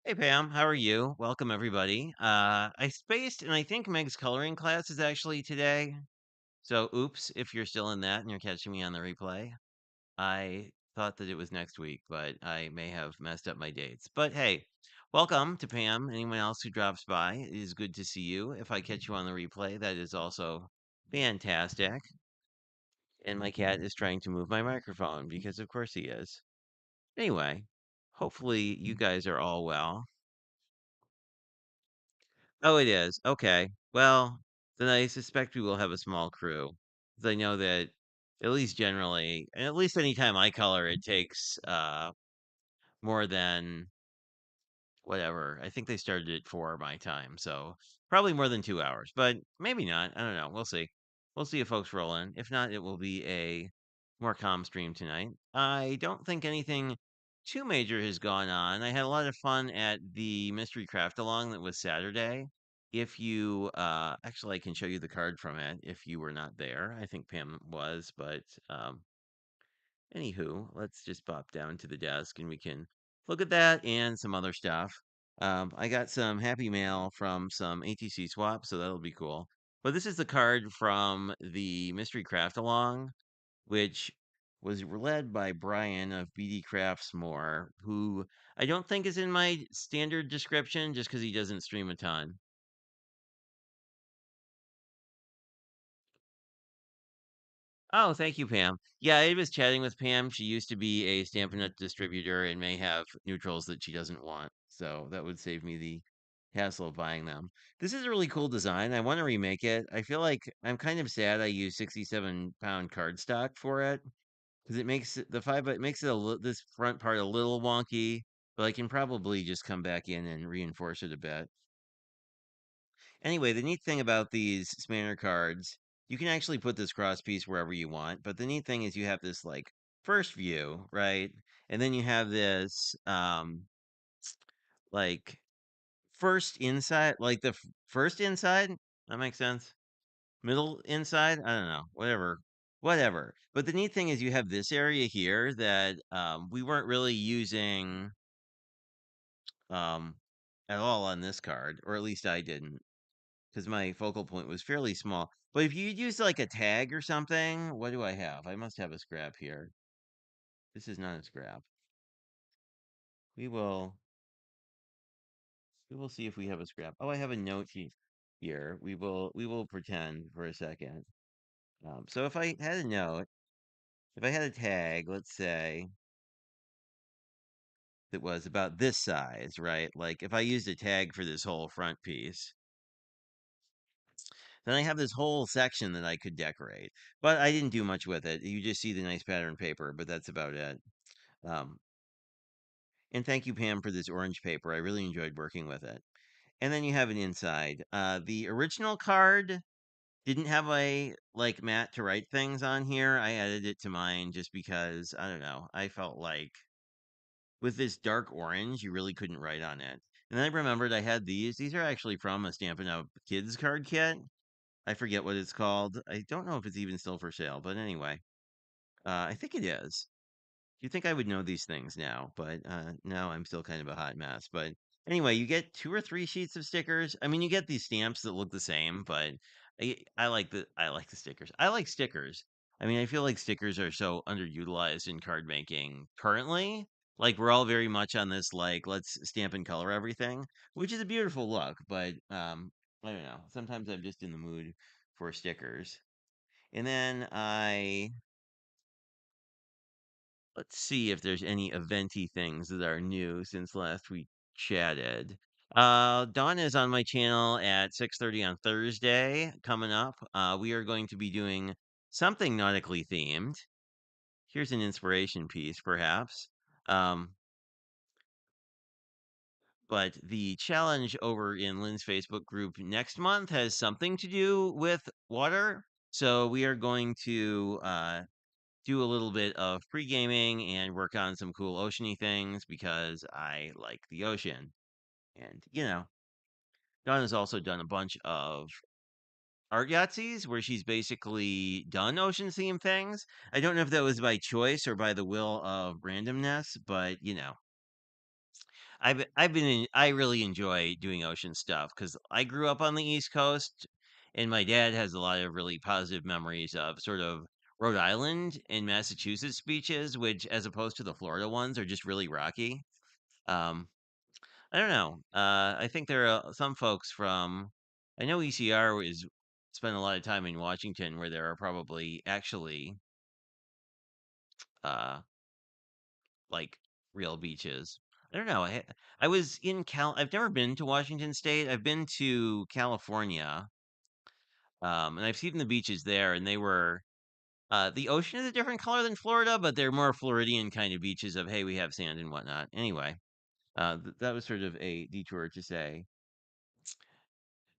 Hey Pam, how are you? Welcome everybody. I spaced and I think Meg's coloring class is actually today. So oops, if you're still in that and you're catching me on the replay. I thought that it was next week, but I may have messed up my dates. But hey, welcome to Pam. Anyone else who drops by, it is good to see you. If I catch you on the replay, that is also fantastic. And my cat is trying to move my microphone because of course he is. Anyway, hopefully you guys are all well. Oh, it is. Okay. Well, then I suspect we will have a small crew. 'Cause I know that at least generally, and at least anytime I color, it takes more than whatever. I think they started at 4 my time, so probably more than 2 hours, but maybe not. I don't know. We'll see. We'll see if folks roll in. If not, it will be a more calm stream tonight. I don't think anything too major has gone on. I had a lot of fun at the Mystery Craft Along that was Saturday. If you actually I can show you the card from it if you were not there. I think Pam was, but anywho, let's just pop down to the desk and we can look at that and some other stuff. I got some happy mail from some ATC swaps, so that'll be cool. But this is the card from the Mystery Craft Along, which was led by Brian of BD Crafts More, who I don't think is in my standard description just because he doesn't stream a ton. Oh, thank you, Pam. Yeah, I was chatting with Pam. She used to be a Stampin' Up! Distributor and may have neutrals that she doesn't want. So that would save me the hassle of buying them. This is a really cool design. I want to remake it. I feel like I'm kind of sad I used 67-pound cardstock for it because it makes it, the five, it makes it this front part a little wonky, but I can probably just come back in and reinforce it a bit. Anyway, the neat thing about these Spanner cards, you can actually put this cross piece wherever you want, but the neat thing is you have this like first view, right? And then you have this like first inside, like the first inside. That makes sense. Middle inside, I don't know, whatever. Whatever. But the neat thing is you have this area here that we weren't really using um at all on this card, or at least I didn't. Because my focal point was fairly small. But if you use like a tag or something, what do I have? I must have a scrap here. This is not a scrap. We will we will see if we have a scrap. Oh, I have a note here. We will pretend for a second. So if I had a note, if I had a tag, let's say that was about this size, right? Like if I used a tag for this whole front piece, then I have this whole section that I could decorate. But I didn't do much with it. You just see the nice pattern paper, but that's about it. Um, and thank you, Pam, for this orange paper. I really enjoyed working with it. And then you have an inside. The original card didn't have a like mat to write things on here. I added it to mine just because I don't know. I felt like with this dark orange, you really couldn't write on it. And then I remembered I had these. These are actually from a Stampin' Up! Kids card kit. I forget what it's called. I don't know if it's even still for sale, but anyway, I think it is. You'd think I would know these things now, but no, I'm still kind of a hot mess. But anyway, you get 2 or 3 sheets of stickers. I mean, you get these stamps that look the same, but I like the stickers. I like stickers. I mean, I feel like stickers are so underutilized in card making currently. Like we're all very much on this like let's stamp and color everything, which is a beautiful look, but I don't know. Sometimes I'm just in the mood for stickers. And then let's see if there's any eventy things that are new since last we chatted. Dawn is on my channel at 6:30 on Thursday coming up. We are going to be doing something nautically themed. Here's an inspiration piece, perhaps. Um, but the challenge over in Lynn's Facebook group next month has something to do with water. So we are going to do a little bit of pre-gaming and work on some cool oceany things because I like the ocean. And Dawn has also done a bunch of art Yahtzees where she's basically done ocean theme things. I don't know if that was by choice or by the will of randomness, but I really enjoy doing ocean stuff because I grew up on the East Coast, and my dad has a lot of really positive memories of sort of Rhode Island and Massachusetts beaches, which, as opposed to the Florida ones, are just really rocky. Um, I don't know. I think there are some folks from. I know ECR is spent a lot of time in Washington, where there are probably actually uh, like real beaches. I don't know. I was in I've never been to Washington State. I've been to California, and I've seen the beaches there, and they were the ocean is a different color than Florida, but they're more Floridian kind of beaches of hey, we have sand and whatnot. Anyway, that was sort of a detour to say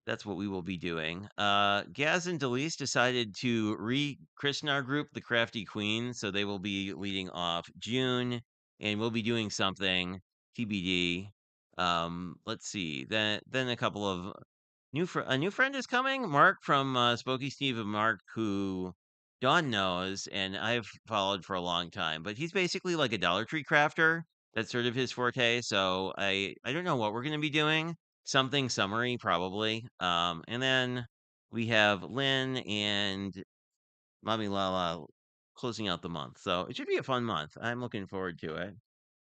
that's what we will be doing. Gaz and Delise decided to rechristen our group the Crafty Queen, so they will be leading off June, and we'll be doing something TBD. Let's see. Then a couple of a new friend is coming, Mark from Spooky Steve and Mark, who Dawn knows, and I've followed for a long time. But he's basically like a Dollar Tree crafter. That's sort of his forte. So I don't know what we're gonna be doing. Something summary probably. And then we have Lynn and Mommy Lala closing out the month. So it should be a fun month. I'm looking forward to it.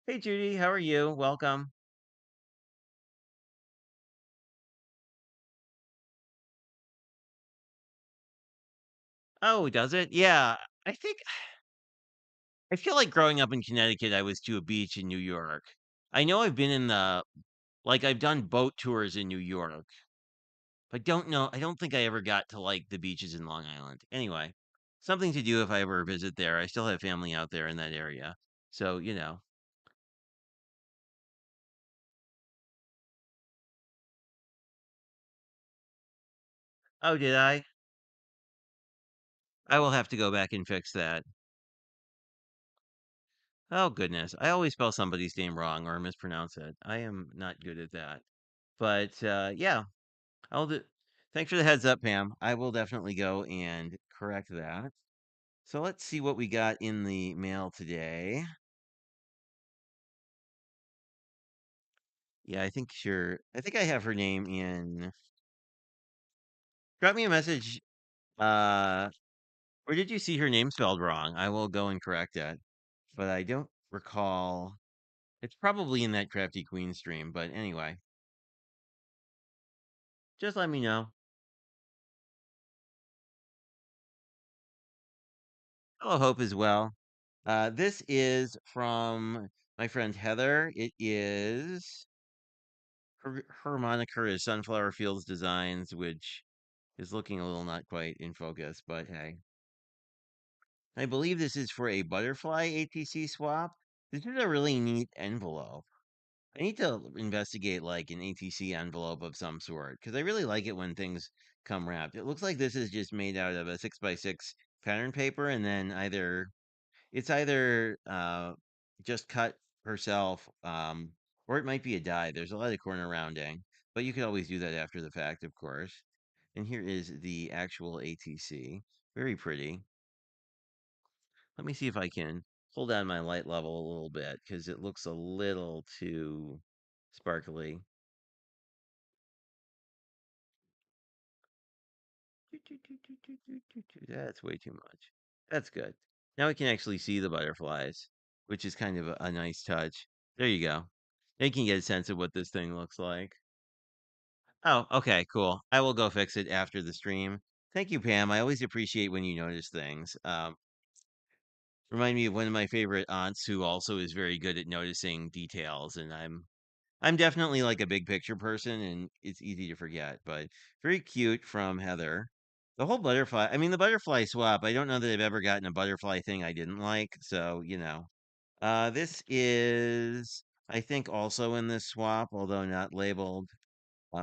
Hey Judy, how are you? Welcome. Oh, does it? Yeah. I think I feel like growing up in Connecticut, I was to a beach in New York. I know I've been in the like I've done boat tours in New York, but don't know. I don't think I ever got to like the beaches in Long Island. Anyway, something to do if I ever visit there. I still have family out there in that area, so you know. Oh, did I? I will have to go back and fix that. Oh goodness, I always spell somebody's name wrong or mispronounce it. I am not good at that. But yeah, I'll do. Thanks for the heads up, Pam. I will definitely go and correct that. So let's see what we got in the mail today. Yeah, I think sure. I think I have her name in. Drop me a message. Uh, or did you see her name spelled wrong? I will go and correct it. But I don't recall. It's probably in that Crafty Queen stream. But anyway, just let me know. Hello, Hope as well. This is from my friend Heather. It is her moniker is Sunflower Fields Designs, which is looking a little not quite in focus, but hey. I believe this is for a butterfly ATC swap. This is a really neat envelope. I need to investigate like an ATC envelope of some sort because I really like it when things come wrapped. It looks like this is just made out of a 6x6 pattern paper, and then either just cut herself, or it might be a die. There's a lot of corner rounding, but you could always do that after the fact, of course. And here is the actual ATC. Very pretty. Let me see if I can pull down my light level a little bit because it looks a little too sparkly. That's way too much. That's good. Now we can actually see the butterflies, which is kind of a nice touch. There you go. Now you can get a sense of what this thing looks like. Oh, okay, cool. I will go fix it after the stream. Thank you, Pam. I always appreciate when you notice things. Remind me of one of my favorite aunts who also is very good at noticing details, and I'm definitely like a big picture person, and it's easy to forget. But very cute from Heather. The whole butterfly. I mean, the butterfly swap. I don't know that I've ever gotten a butterfly thing I didn't like. So you know, this is I think also in this swap, although not labeled.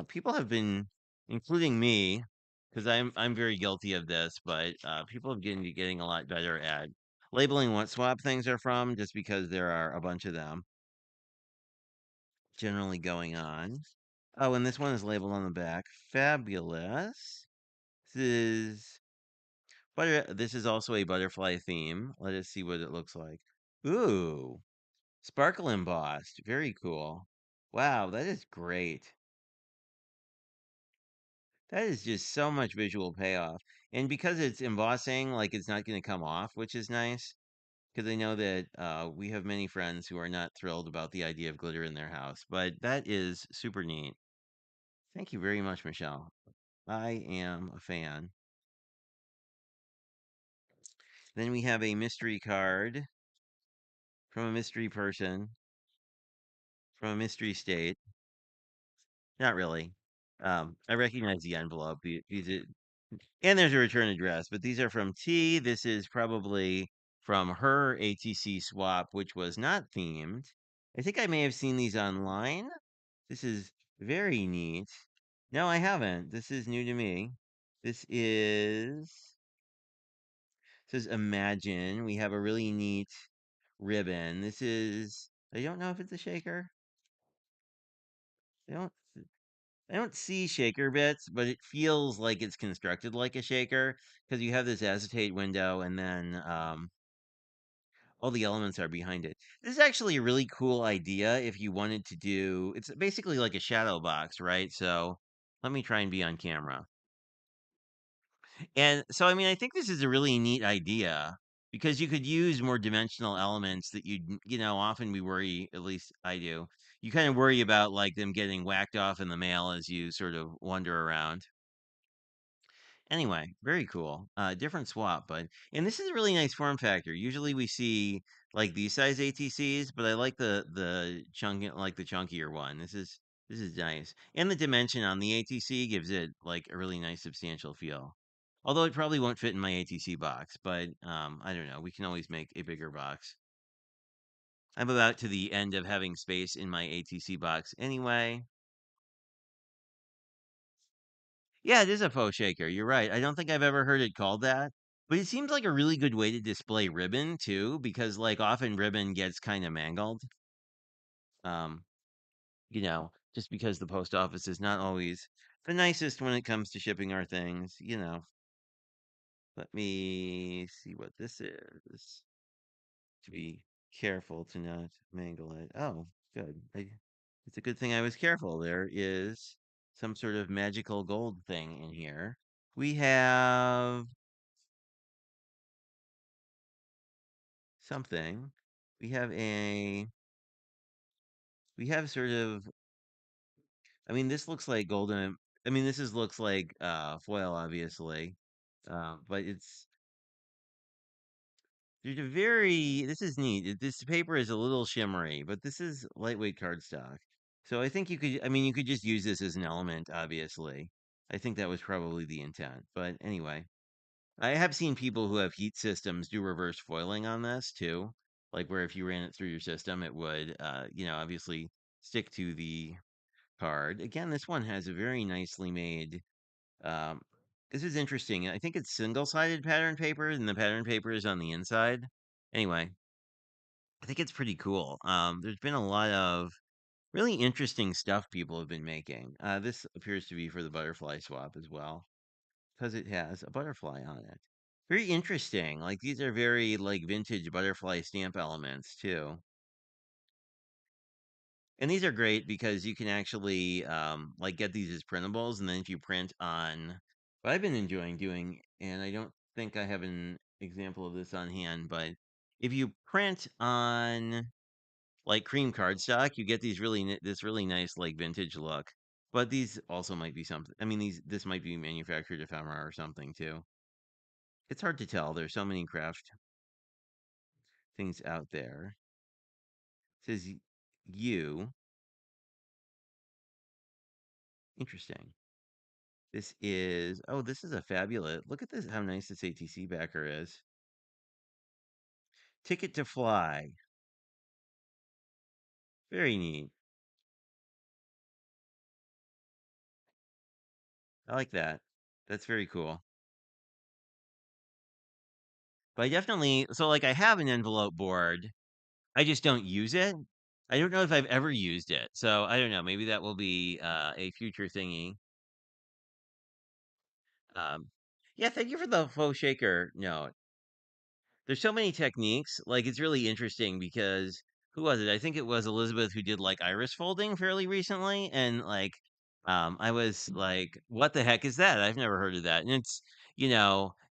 People have been, including me, because I'm very guilty of this, but people have been getting a lot better at labeling what swap things are from, just because there are a bunch of them generally going on. Oh, and this one is labeled on the back. Fabulous. This is This is also a butterfly theme. Let us see what it looks like. Ooh, sparkle embossed. Very cool. Wow, that is great. That is just so much visual payoff. And because it's embossing, like it's not going to come off, which is nice. Because I know that we have many friends who are not thrilled about the idea of glitter in their house, but that is super neat. Thank you very much, Michelle. I am a fan. Then we have a mystery card from a mystery person from a mystery state. Not really. I recognize the envelope. And there's a return address, but these are from T. This is probably from her ATC swap, which was not themed. I think I may have seen these online. This is very neat. No, I haven't. This is new to me. This is says Imagine. We have a really neat ribbon. This is I don't know if it's a shaker. I don't I don't see shaker bits, but it feels like it's constructed like a shaker because you have this acetate window and then all the elements are behind it. This is actually a really cool idea if you wanted to do it's basically like a shadow box, right? So let me try and be on camera. And so, I mean, I think this is a really neat idea because you could use more dimensional elements that often we worry, at least I do. You kind of worry about like them getting whacked off in the mail as you sort of wander around. Anyway, very cool. Different swap, but and this is a really nice form factor. Usually we see like these size ATCs, but I like the chunk like the chunkier one. This is nice. And the dimension on the ATC gives it like a really nice substantial feel. Although it probably won't fit in my ATC box, but I don't know. We can always make a bigger box. I'm about to the end of having space in my ATC box anyway. Yeah, it is a faux shaker. You're right. I don't think I've ever heard it called that. But it seems like a really good way to display ribbon too, because like often ribbon gets kind of mangled. Um, just because the post office is not always the nicest when it comes to shipping our things. Let me see what this is to be careful to not mangle it. Oh, good. It's a good thing I was careful. There is some sort of magical gold thing in here. We have something. We have a we have sort of I mean this looks like golden I mean this looks like foil obviously. But it's there's a very this is neat. This paper is a little shimmery, but this is lightweight cardstock. So I think you could just use this as an element obviously. I think that was probably the intent. But anyway, I have seen people who have heat systems do reverse foiling on this too. Like where if you ran it through your system, it would, obviously stick to the card. Again, this one has a very nicely made. Um, this is interesting. I think it's single-sided pattern paper, and the pattern paper is on the inside. Anyway, I think it's pretty cool. There's been a lot of really interesting stuff people have been making. This appears to be for the butterfly swap as well because it has a butterfly on it. Very interesting. Like these are very like vintage butterfly stamp elements too. And these are great because you can actually like get these as printables and then if you print on what I've been enjoying doing and I don't think I have an example of this on hand, but if you print on like cream cardstock, you get this really nice like vintage look. But these also might be something. I mean, this might be manufactured ephemera or something too. It's hard to tell. There's so many craft things out there. It says you. Interesting. This is a fabulous. Look at this, how nice this ATC backer is. Ticket to Fly. Very neat. I like that. That's very cool. But like I have an envelope board. I just don't use it. I don't know if I've ever used it. So I don't know. Maybe that will be a future thingy. Um, yeah, thank you for the faux shaker note. There's so many techniques. Like it's really interesting because who was it? I think it was Elizabeth who did like iris folding fairly recently, and like, I was like, "What the heck is that? I've never heard of that." And it's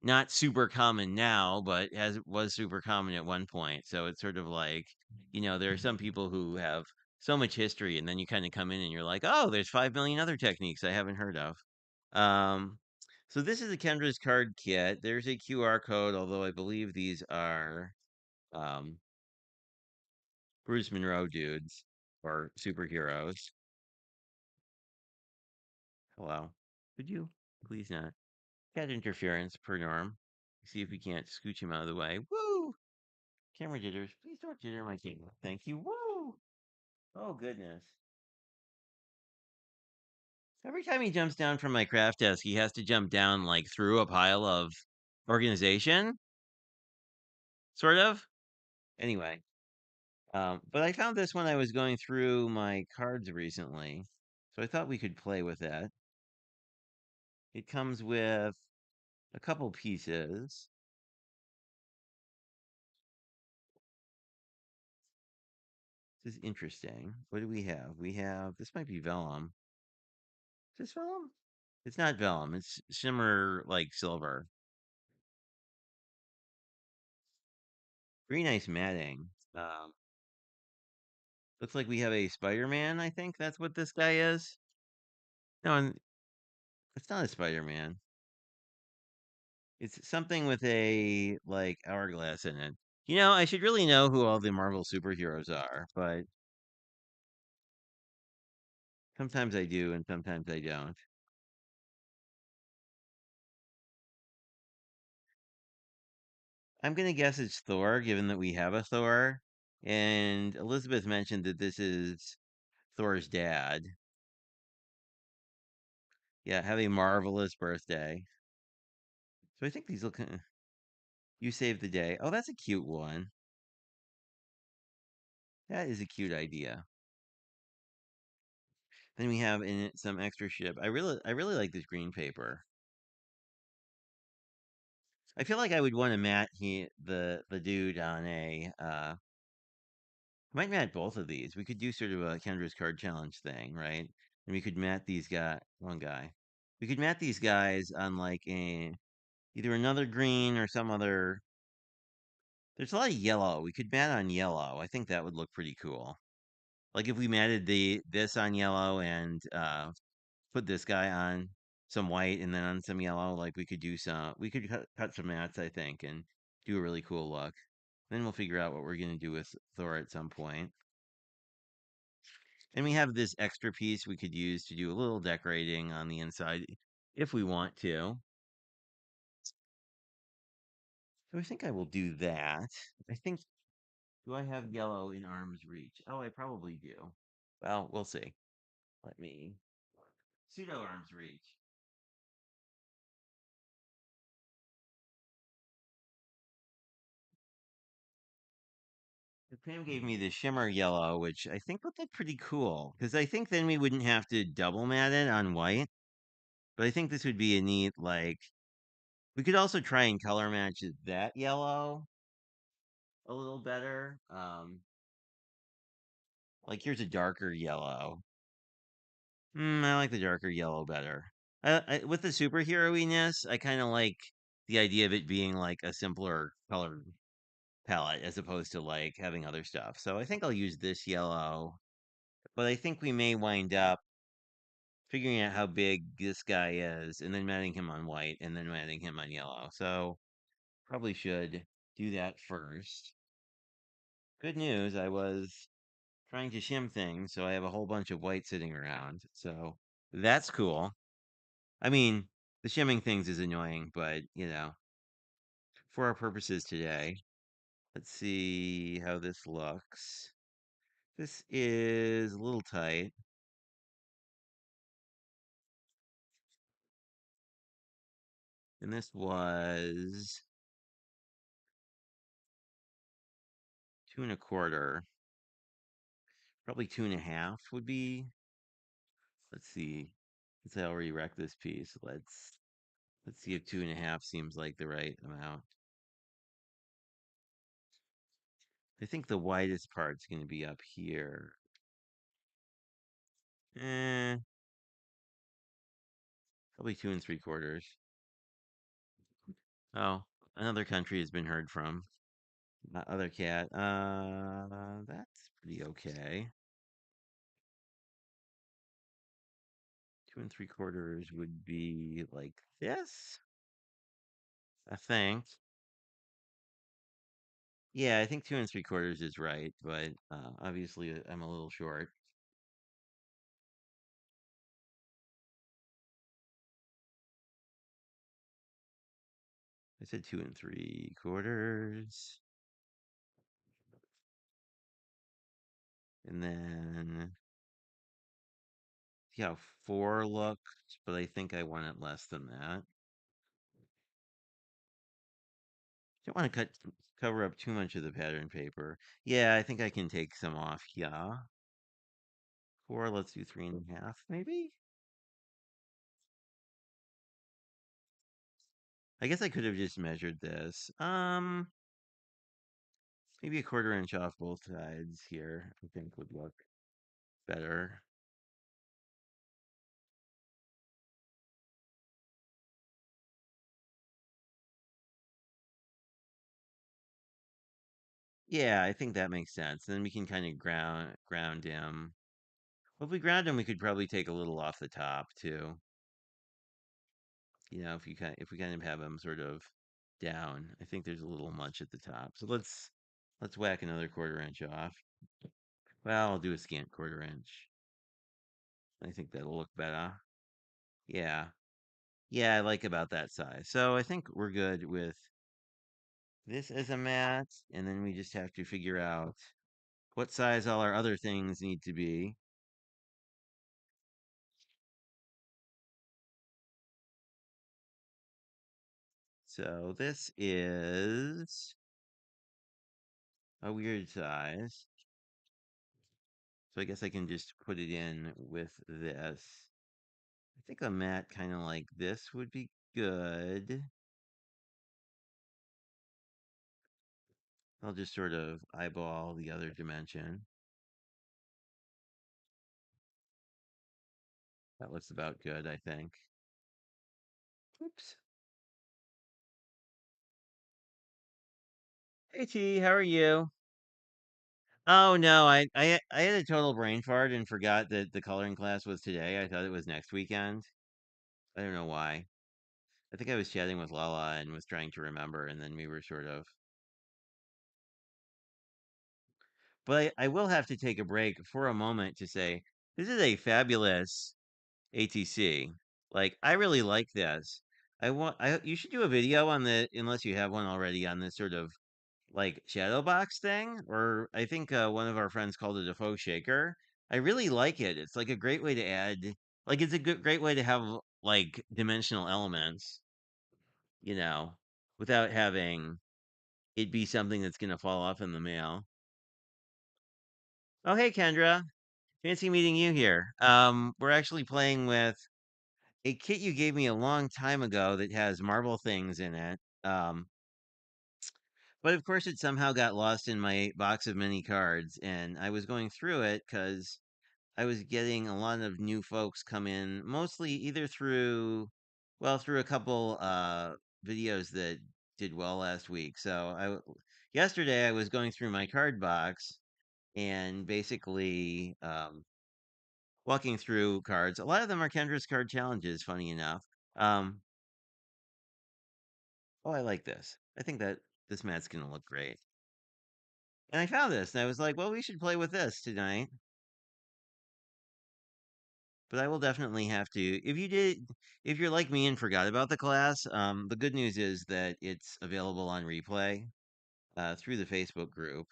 not super common now, but as it was super common at one point. So it's sort of like, there are some people who have so much history, and then you kind of come in and you're like, "Oh, there's 5 million other techniques I haven't heard of." Um, so this is a Kendra's card kit. There's a QR code, although I believe these are. Um, Bruce Monroe dudes or superheroes. Hello. Could you please not? Cat interference per norm. See if we can't scooch him out of the way. Woo! Camera jitters. Please don't jitter my camera. Thank you. Woo! Oh, goodness. Every time he jumps down from my craft desk, he has to jump down like through a pile of organization, sort of. Anyway, but I found this when I was going through my cards recently, so I thought we could play with that. It comes with a couple pieces. This is interesting. What do we have? We have this might be vellum. Is this vellum? It's not vellum. It's shimmer like silver. Very nice matting. Um, looks like we have a Spider-Man. I think that's what this guy is. No, it's not a Spider-Man. It's something with a like hourglass in it. I should really know who all the Marvel superheroes are, but sometimes I do and sometimes I don't. I'm gonna guess it's Thor, given that we have a Thor. And Elizabeth mentioned that this is Thor's dad. Yeah, have a marvelous birthday. So I think these look. You saved the day. Oh, that's a cute one. That is a cute idea. Then we have in it some extra ship. I really like this green paper. I feel like I would want to mat the dude on a. Might mat both of these. We could do sort of a Kendra's card challenge thing, right? And we could mat these one guy. We could mat these guys on like a either another green or some other. There's a lot of yellow. We could mat on yellow. I think that would look pretty cool. Like if we matted the this on yellow and put this guy on some white and then on some yellow, like we could cut some mats, I think, and do a really cool look. Then we'll figure out what we're gonna do with Thor at some point. And we have this extra piece we could use to do a little decorating on the inside if we want to. So I think I will do that. I think, do I have yellow in arm's reach? Oh, I probably do. Well, we'll see. Let me pseudo arm's reach. Pam gave me the shimmer yellow, which I think would look pretty cool. Because I think then we wouldn't have to double mat it on white. But I think this would be a neat, like, we could also try and color match that yellow a little better. Like here's a darker yellow. I like the darker yellow better. With the superhero-iness, I kind of like the idea of it being like a simpler color palette as opposed to like having other stuff. So I think I'll use this yellow, but I think we may wind up figuring out how big this guy is and then matting him on white and then matting him on yellow. So probably should do that first. Good news, I was trying to shim things, so I have a whole bunch of white sitting around. So that's cool. I mean, the shimming things is annoying, but for our purposes today, let's see how this looks. This is a little tight. And this was 2 1/4. Probably 2 1/2 would be. Let's see. Let's already wreck this piece. Let's see if 2 1/2 seems like the right amount. I think the widest part's going to be up here. Eh, probably 2 3/4. Oh, another country has been heard from. Other cat. That's pretty okay. 2 3/4 would be like this, I think. Yeah, I think 2 3/4 is right, but obviously I'm a little short. I said 2 3/4, and then see how 4 looks, but I think I want it less than that. Don't want to cover up too much of the pattern paper. Yeah, I think I can take some off. Yeah, 4. Let's do 3.5, maybe. I guess I could have just measured this. Maybe a 1/4 inch off both sides here, I think would look better. Yeah, I think that makes sense. Then we can kind of ground him. Well, if we ground him, we could probably take a little off the top too. If we kind of have him sort of down, I think there's a little much at the top. So let's whack another 1/4 inch off. Well, I'll do a scant 1/4 inch. I think that'll look better. Yeah. Yeah, I like about that size. So I think we're good with this as a mat, and then we just have to figure out what size all our other things need to be. So this is a weird size. So I guess I can just put it in with this. I think a mat kind of like this would be good. I'll just sort of eyeball the other dimension. That looks about good, I think. Oops. Hey T, how are you? Oh no, I had a total brain fart and forgot that the coloring class was today. I thought it was next weekend. I don't know why. I think I was chatting with Lala and was trying to remember, and then we were sort of. But I will have to take a break for a moment to say this is a fabulous ATC. Like I really like this. You should do a video on the unless you have one already on this sort of like shadow box thing, or I think one of our friends called it a faux shaker. I really like it. It's like a great way to add, like it's a great way to have like dimensional elements, you know, without having it be something that's gonna fall off in the mail. Oh, hey Kendra, fancy meeting you here. We're actually playing with a kit you gave me a long time ago that has marble things in it. But of course, it somehow got lost in my box of mini cards, and I was going through it because I was getting a lot of new folks come in, mostly either through a couple videos that did well last week. Yesterday I was going through my card box and basically walking through cards. A lot of them are Kendra's card challenges, funny enough. Um, oh, I like this. I think that this mat's gonna look great. And I found this, and I was like, well, we should play with this tonight. But I will definitely have to. If you're like me and forgot about the class, the good news is that it's available on replay through the Facebook group.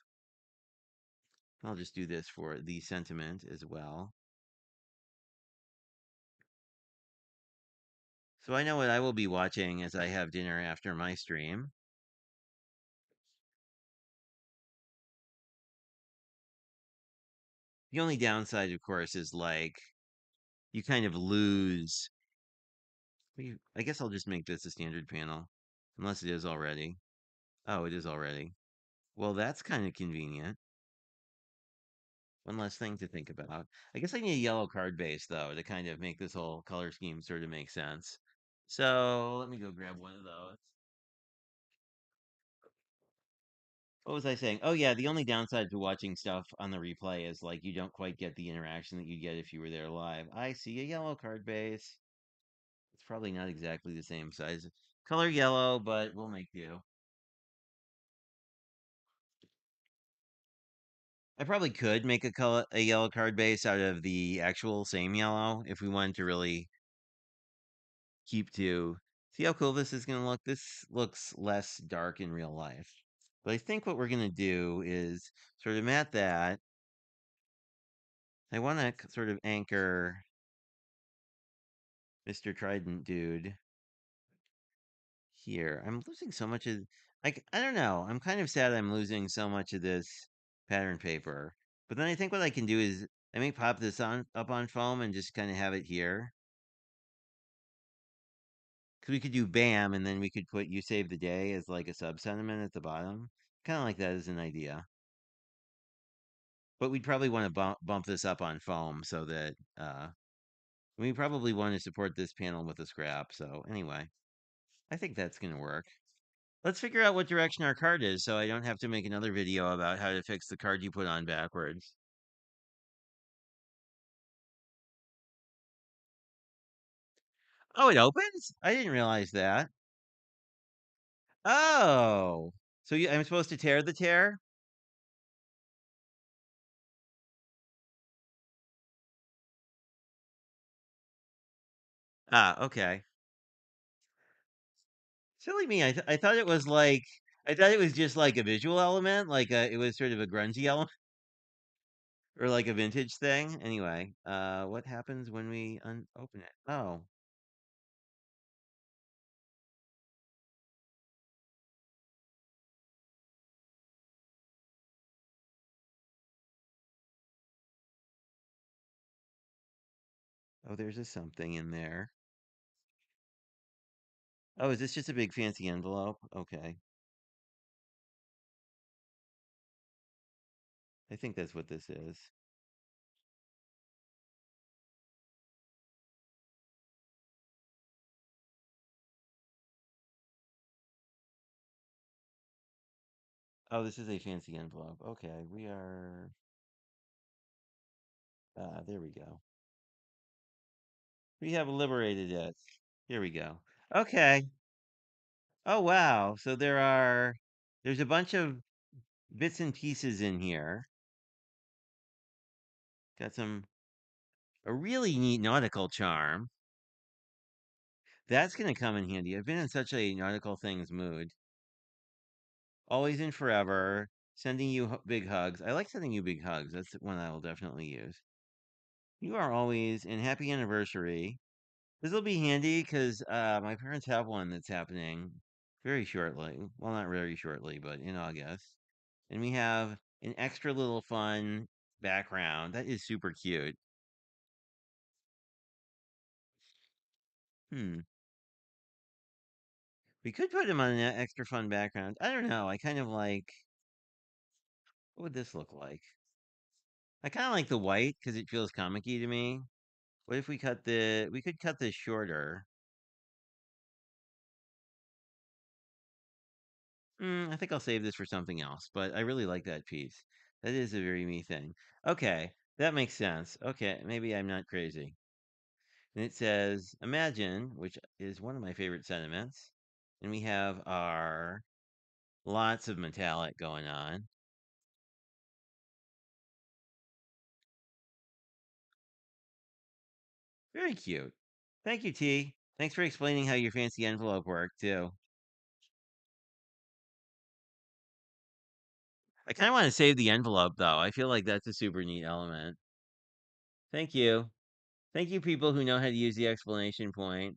I'll just do this for the sentiment as well. So I know what I will be watching as I have dinner after my stream. The only downside, of course, is like you kind of lose. I guess I'll just make this a standard panel, unless it is already. Oh, it is already. Well, that's kind of convenient. One less thing to think about. I guess I need a yellow card base though to kind of make this whole color scheme sort of make sense. So let me go grab one of those. What was I saying? Oh yeah, the only downside to watching stuff on the replay is like you don't quite get the interaction that you get if you were there live. I see a yellow card base. It's probably not exactly the same size. Color yellow, but we'll make do. I probably could make a yellow card base out of the actual same yellow if we wanted to really keep to see how cool this is going to look. This looks less dark in real life. But I think what we're going to do is sort of at that. I want to sort of anchor Mr. Trident dude here. I'm losing so much of like I don't know. I'm kind of sad I'm losing so much of this pattern paper. But then I think what I can do is I may pop this on up on foam and just kind of have it here. Because we could do BAM and then we could put You Save the Day as like a sub sentiment at the bottom. Kind of like that as an idea. But we'd probably want to bump this up on foam so that we probably want to support this panel with a scrap. So anyway, I think that's going to work. Let's figure out what direction our card is so I don't have to make another video about how to fix the card you put on backwards. Oh, it opens? I didn't realize that. Oh, so I'm supposed to tear the tear? Ah, okay. Silly me. I thought it was like I thought it was just like a visual element, like it was sort of a grungy element or like a vintage thing. Anyway, what happens when we open it? Oh, oh, there's a something in there. Oh, is this just a big fancy envelope? Okay, I think that's what this is. Oh, this is a fancy envelope. Okay, we are. There we go. We have liberated it. Here we go. Okay. Oh wow. So there's a bunch of bits and pieces in here. Got a really neat nautical charm. That's gonna come in handy. I've been in such a nautical things mood. Always and forever. Sending you big hugs. I like sending you big hugs. That's one I will definitely use. You are always and happy anniversary. This will be handy because my parents have one that's happening very shortly. Well, not very shortly, but in August. And we have an extra little fun background. That is super cute. Hmm. We could put him on an extra fun background. I don't know. I kind of like. What would this look like? I kind of like the white because it feels comic-y to me. What if we cut the? We could cut this shorter. I think I'll save this for something else, but I really like that piece. That is a very me thing. Okay, that makes sense. Okay, maybe I'm not crazy. And it says, imagine, which is one of my favorite sentiments. And we have our lots of metallic going on. Very cute. Thank you, T. Thanks for explaining how your fancy envelope worked, too. I kind of want to save the envelope, though. I feel like that's a super neat element. Thank you. Thank you, people who know how to use the explanation point.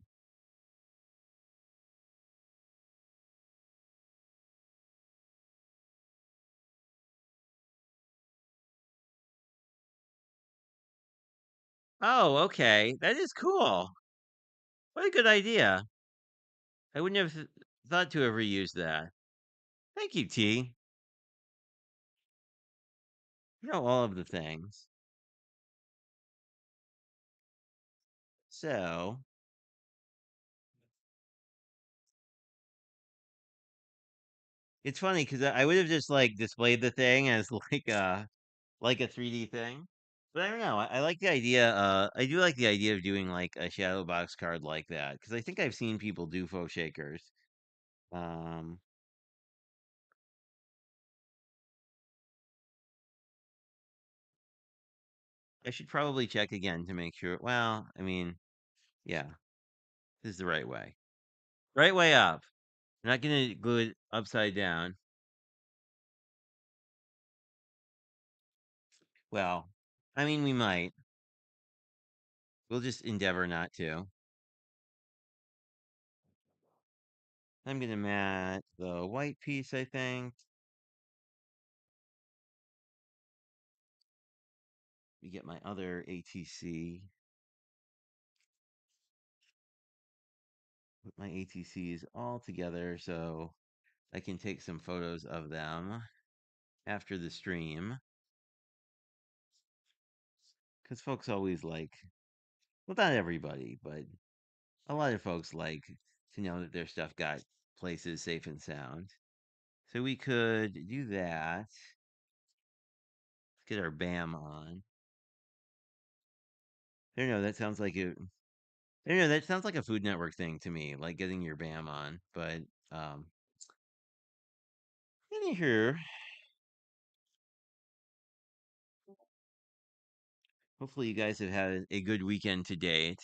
Oh, okay. That is cool. What a good idea. I wouldn't have thought to have reused that. Thank you, T. all of the things. So it's funny because I would have just like displayed the thing as like a 3D thing. But I don't know. I like the idea. I do like the idea of doing like a shadow box card like that because I think I've seen people do faux shakers. Um, I should probably check again to make sure. Well, I mean, yeah, this is the right way. Right way up. I'm not gonna glue it upside down. Well, I mean, we might. We'll just endeavor not to. I'm gonna mat the white piece, I think. We get my other ATC. Put my ATCs all together so I can take some photos of them after the stream. Because folks always like, well, not everybody, but a lot of folks like to know that their stuff got places safe and sound. So we could do that. Let's get our BAM on. I don't know. That sounds like it. I don't know. That sounds like a Food Network thing to me, like getting your BAM on. But um, anywho, hopefully you guys have had a good weekend to date.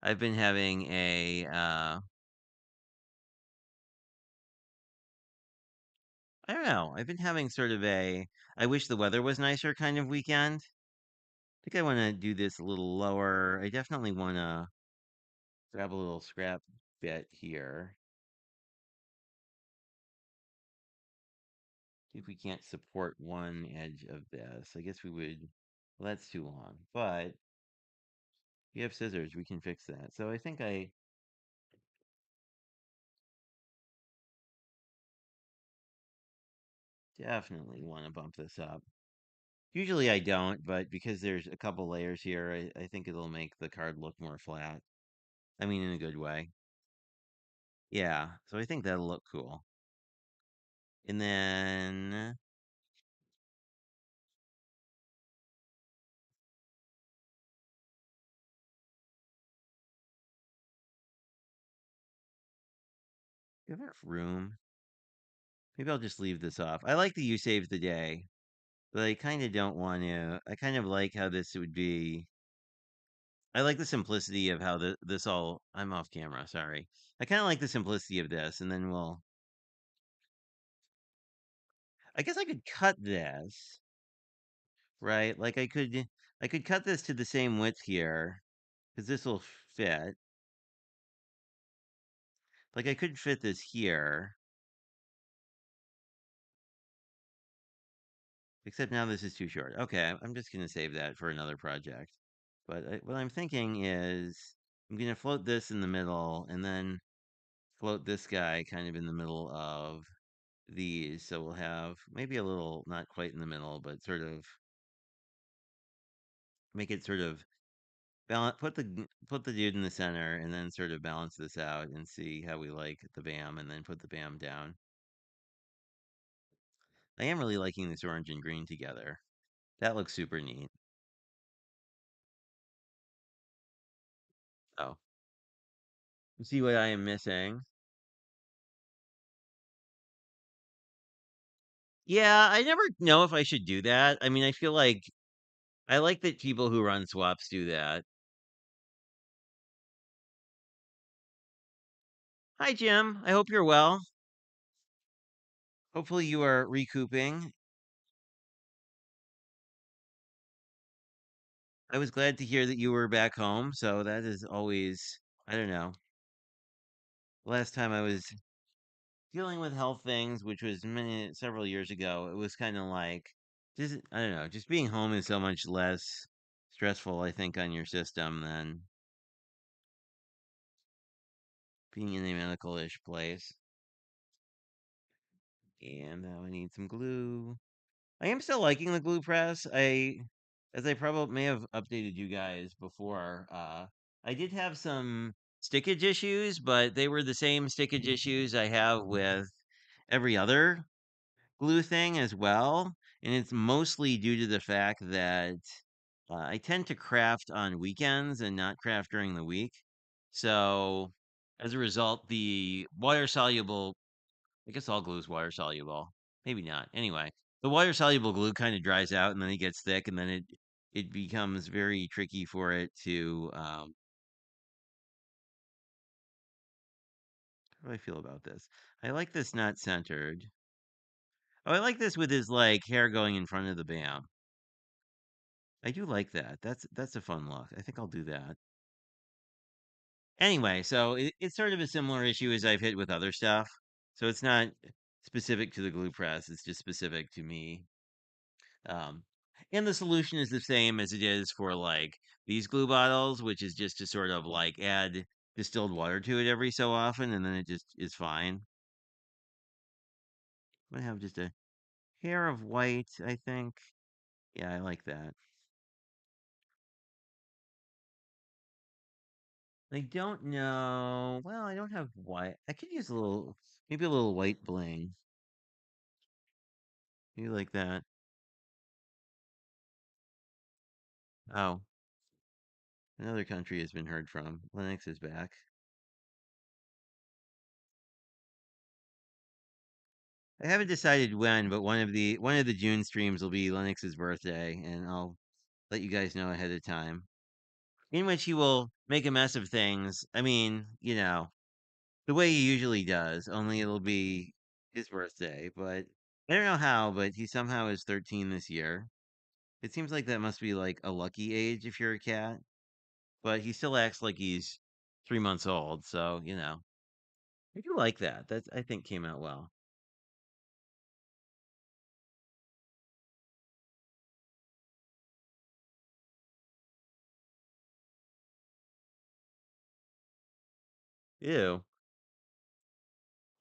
I've been having I don't know. I've been having sort of a I wish the weather was nicer kind of weekend. I think I want to do this a little lower. I definitely want to grab a little scrap bit here. See if we can't support one edge of this. I guess we would. Well, that's too long. But if you have scissors, we can fix that. So I think I definitely want to bump this up. Usually I don't, but because there's a couple layers here, I think it'll make the card look more flat. I mean, in a good way. Yeah, so I think that'll look cool. And then give it room. Maybe I'll just leave this off. I like the you save the day, but I kind of don't want to. I kind of like how this would be. I like the simplicity of how this all. I'm off camera. Sorry. I kind of like the simplicity of this, and then we'll. I guess I could cut this, right? Like I could cut this to the same width here, because this will fit. Like I could fit this here, except now this is too short. Okay, I'm just gonna save that for another project. But what I'm thinking is I'm gonna float this in the middle, and then float this guy kind of in the middle of these. So we'll have maybe a little, not quite in the middle, but sort of make it sort of balance. Put the dude in the center, and then sort of balance this out and see how we like the BAM, and then put the BAM down. I am really liking this orange and green together. That looks super neat. Oh, you see what I am missing? Yeah, I never know if I should do that. I mean, I feel like I like that people who run swaps do that. Hi, Jim. I hope you're well. Hopefully, you are recouping. I was glad to hear that you were back home. So that is always, I don't know. Last time I was dealing with health things, which was several years ago, it was kind of like just, I don't know, just being home is so much less stressful, I think, on your system than being in a medical-ish place. And now I need some glue. I am still liking the glue press. As I probably may have updated you guys before, I did have some stickage issues, but they were the same stickage issues I have with every other glue thing as well. And it's mostly due to the fact that I tend to craft on weekends and not craft during the week. So as a result, the water soluble, I guess all glue is water soluble. Maybe not. Anyway, the water soluble glue kind of dries out and then it gets thick and then it becomes very tricky for it to how do I feel about this? I like this not centered. Oh, I like this with his like hair going in front of the bam. I do like that. That's a fun look. I think I'll do that. Anyway, so it's sort of a similar issue as I've hit with other stuff. So it's not specific to the glue press. It's just specific to me. Um, and the solution is the same as it is for like these glue bottles, which is just to sort of like add distilled water to it every so often, and then it just is fine. I have just a hair of white, I think. Yeah, I like that. I don't know. Well, I don't have white. I could use a little, maybe a little white bling. You like that? Oh, another country has been heard from. Linux is back. I haven't decided when, but one of the June streams will be Linux's birthday, and I'll let you guys know ahead of time. In which he will make a mess of things. I mean, the way he usually does, only it'll be his birthday, but I don't know how, but he somehow is 13 this year. It seems like that must be like a lucky age if you're a cat, but he still acts like he's 3 months old, so, I do like that. That I think came out well. Ew.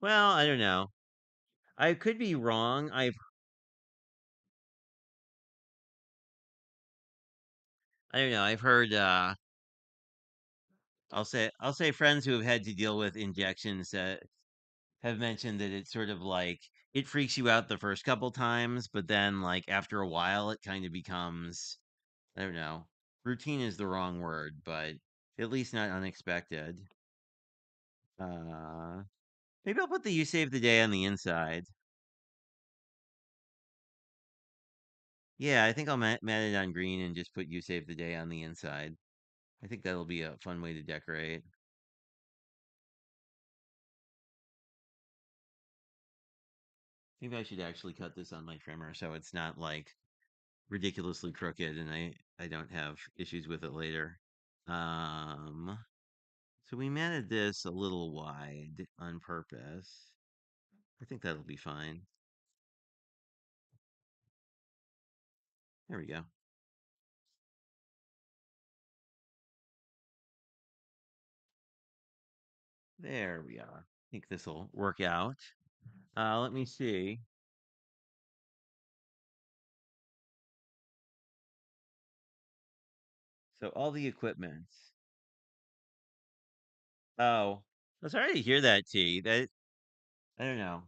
Well, I don't know. I could be wrong. I don't know. I've heard I'll say friends who have had to deal with injections that have mentioned that it's sort of like it freaks you out the first couple times, but then like after a while it kind of becomes, I don't know. Routine is the wrong word, but at least not unexpected. Uh Maybe I'll put the you save the day on the inside. Yeah, I think I'll mat it on green and just put you save the day on the inside. I think that'll be a fun way to decorate. Maybe I should actually cut this on my trimmer so it's not like ridiculously crooked and I don't have issues with it later. Um, so we matted this a little wide on purpose. I think that'll be fine. There we go. There we are. I think this will work out. Let me see. So all the equipment. Oh, I'm sorry to hear that, T. That I don't know.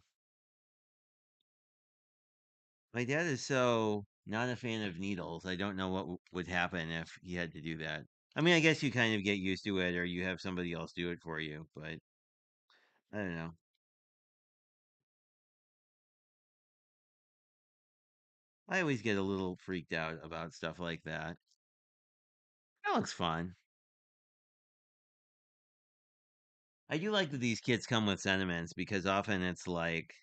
My dad is so not a fan of needles. I don't know what would happen if he had to do that. I mean, I guess you kind of get used to it, or you have somebody else do it for you. But I don't know. I always get a little freaked out about stuff like that. That looks fun. I do like that these kits come with sentiments because often it's like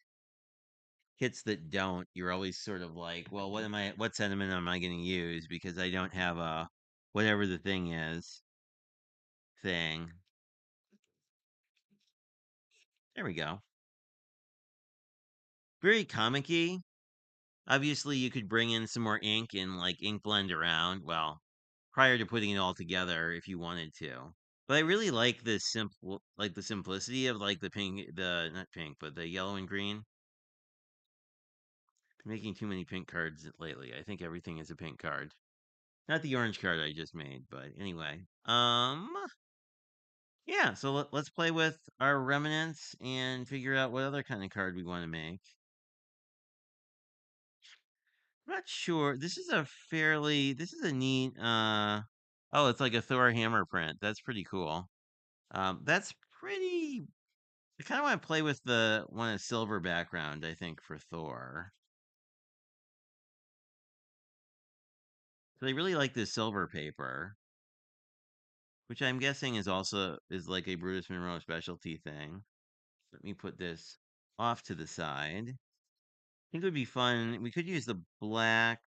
kits that don't. You're always sort of like, well, what sentiment am I going to use? Because I don't have a whatever the thing is thing. There we go. Very comic-y. Obviously, you could bring in some more ink and like ink blend around. Well, prior to putting it all together, if you wanted to. But I really like the simplicity of like the pink, the not pink, but the yellow and green. Making too many pink cards lately. I think everything is a pink card. Not the orange card I just made, but anyway. Yeah, so let's play with our remnants and figure out what other kind of card we want to make. I'm not sure. This is a neat oh, it's like a Thor hammer print. That's pretty cool. That's pretty I kind of want to play with the one a silver background, I think, for Thor. So I really like this silver paper, which I'm guessing is also is like a Brutus Monroe specialty thing. Let me put this off to the side. I think it would be fun. We could use the black.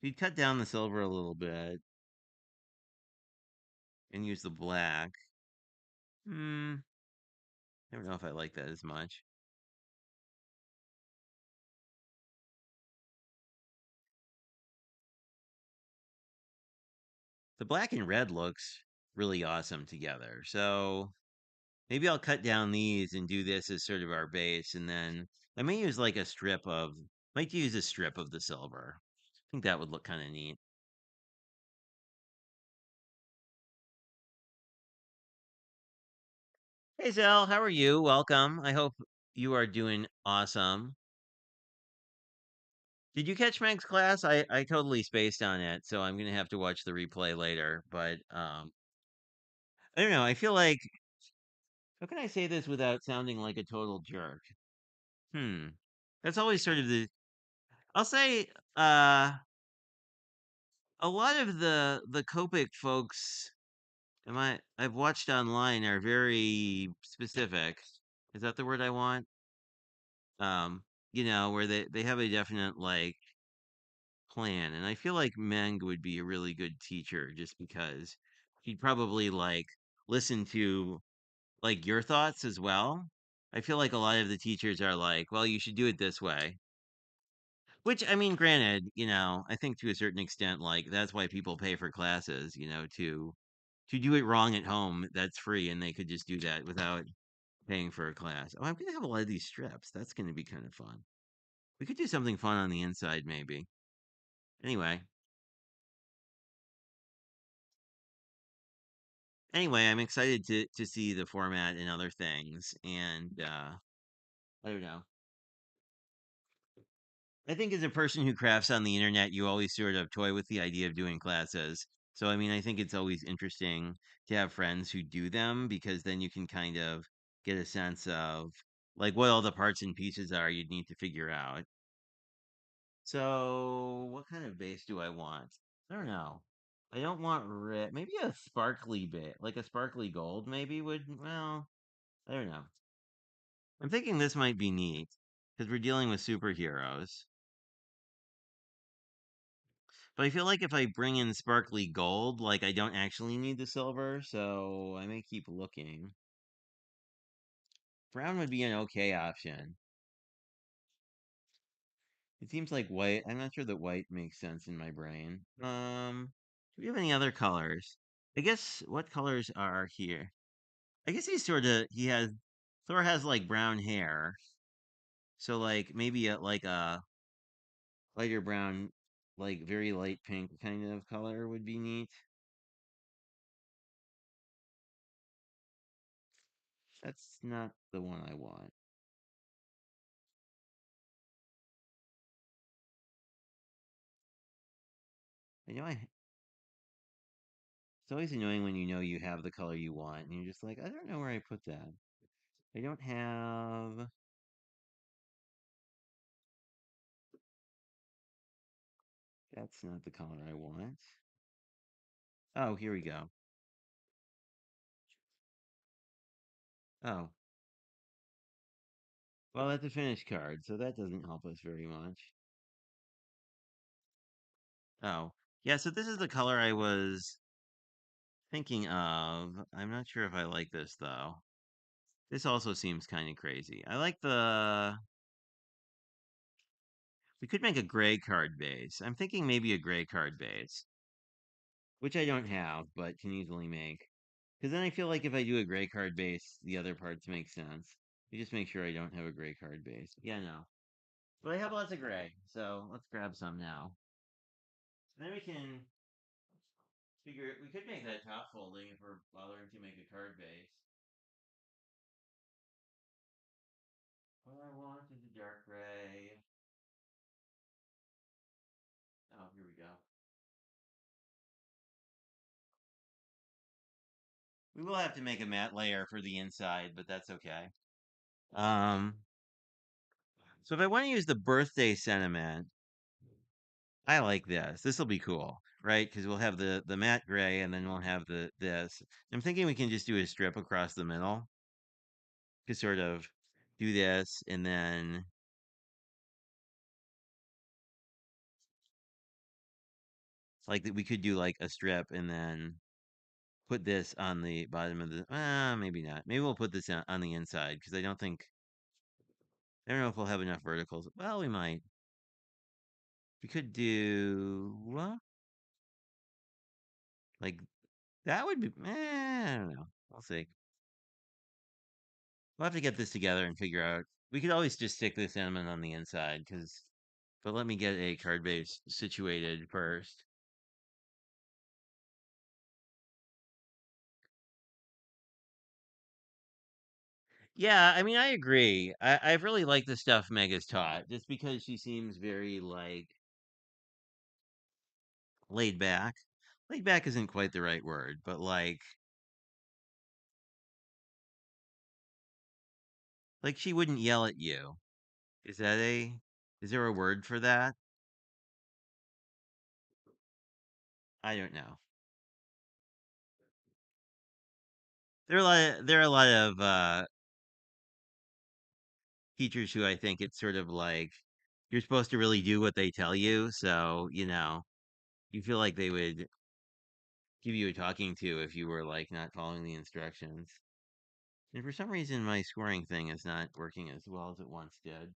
We'd cut down the silver a little bit and use the black. Hmm. I don't know if I like that as much. The black and red looks really awesome together. So maybe I'll cut down these and do this as sort of our base, and then I may use like a strip of might use a strip of the silver. I think that would look kind of neat. Hey Zell, how are you? Welcome. I hope you are doing awesome. Did you catch Meg's class? I totally spaced on it, so I'm gonna have to watch the replay later. But I don't know. I feel like how can I say this without sounding like a total jerk? Hmm. That's always sort of the I'll say a lot of the Copic folks I've watched online are very specific. Is that the word I want? Um, where they have a definite like plan. And I feel like Meng would be a really good teacher just because he'd probably like listen to like your thoughts as well. I feel like a lot of the teachers are like, well, you should do it this way. Which I mean, granted, I think to a certain extent, like that's why people pay for classes, to do it wrong at home, that's free, and they could just do that without paying for a class. Oh, I'm gonna have a lot of these strips. That's gonna be kind of fun. We could do something fun on the inside, maybe. Anyway, I'm excited to see the format and other things, and I don't know. I think as a person who crafts on the internet, you always sort of toy with the idea of doing classes. So, I mean, I think it's always interesting to have friends who do them because then you can kind of get a sense of like what all the parts and pieces are you'd need to figure out. So, what kind of base do I want? I don't know. I don't want red. Maybe a sparkly bit, like a sparkly gold, maybe would. Well, I don't know. I'm thinking this might be neat because we're dealing with superheroes. But I feel like if I bring in sparkly gold, like I don't actually need the silver, so I may keep looking. Brown would be an okay option. It seems like white. I'm not sure that white makes sense in my brain. Do we have any other colors? I guess what colors are here? I guess he has Thor has like brown hair. So like maybe like a lighter brown, like very light pink kind of color would be neat. That's not the one I want. I know I It's always annoying when you know you have the color you want and you're just like, I don't know where I put that. I don't have That's not the color I want. Oh, here we go. Oh, well, that's a finished card, so that doesn't help us very much. Oh, yeah, so this is the color I was thinking of. I'm not sure if I like this though. This also seems kind of crazy. I like we could make a gray card base. I'm thinking maybe a gray card base, which I don't have, but can easily make. Because then I feel like if I do a gray card base, the other parts make sense. You just make sure I don't have a gray card base. Yeah, no. But I have lots of gray, so let's grab some now. Then we can figure we could make that top folding if we're bothering to make a card base. What I want is a dark gray. Oh, here we go. We will have to make a matte layer for the inside, but that's okay. Um, so if I want to use the birthday sentiment, I like this. This will be cool, right? Because we'll have the matte gray, and then we'll have the this. I'm thinking we can just do a strip across the middle to sort of do this, and then like we could do like a strip, and then put this on the bottom of the. Maybe not. Maybe we'll put this on the inside because I don't know if we'll have enough verticals. Well, we might. We could do like that would be. I don't know. We'll see. We'll have to get this together and figure out. We could always just stick this element on the inside because. But let me get a card base situated first. Yeah, I mean, I agree. I've really liked the stuff Mega's taught just because she seems very like laid back. Laid back isn't quite the right word, but like she wouldn't yell at you. Is that a is there a word for that? I don't know. There are a lot of teachers who I think it's sort of like you're supposed to really do what they tell you, so you feel like they would give you a talking to if you were like not following the instructions. And for some reason my scoring thing is not working as well as it once did.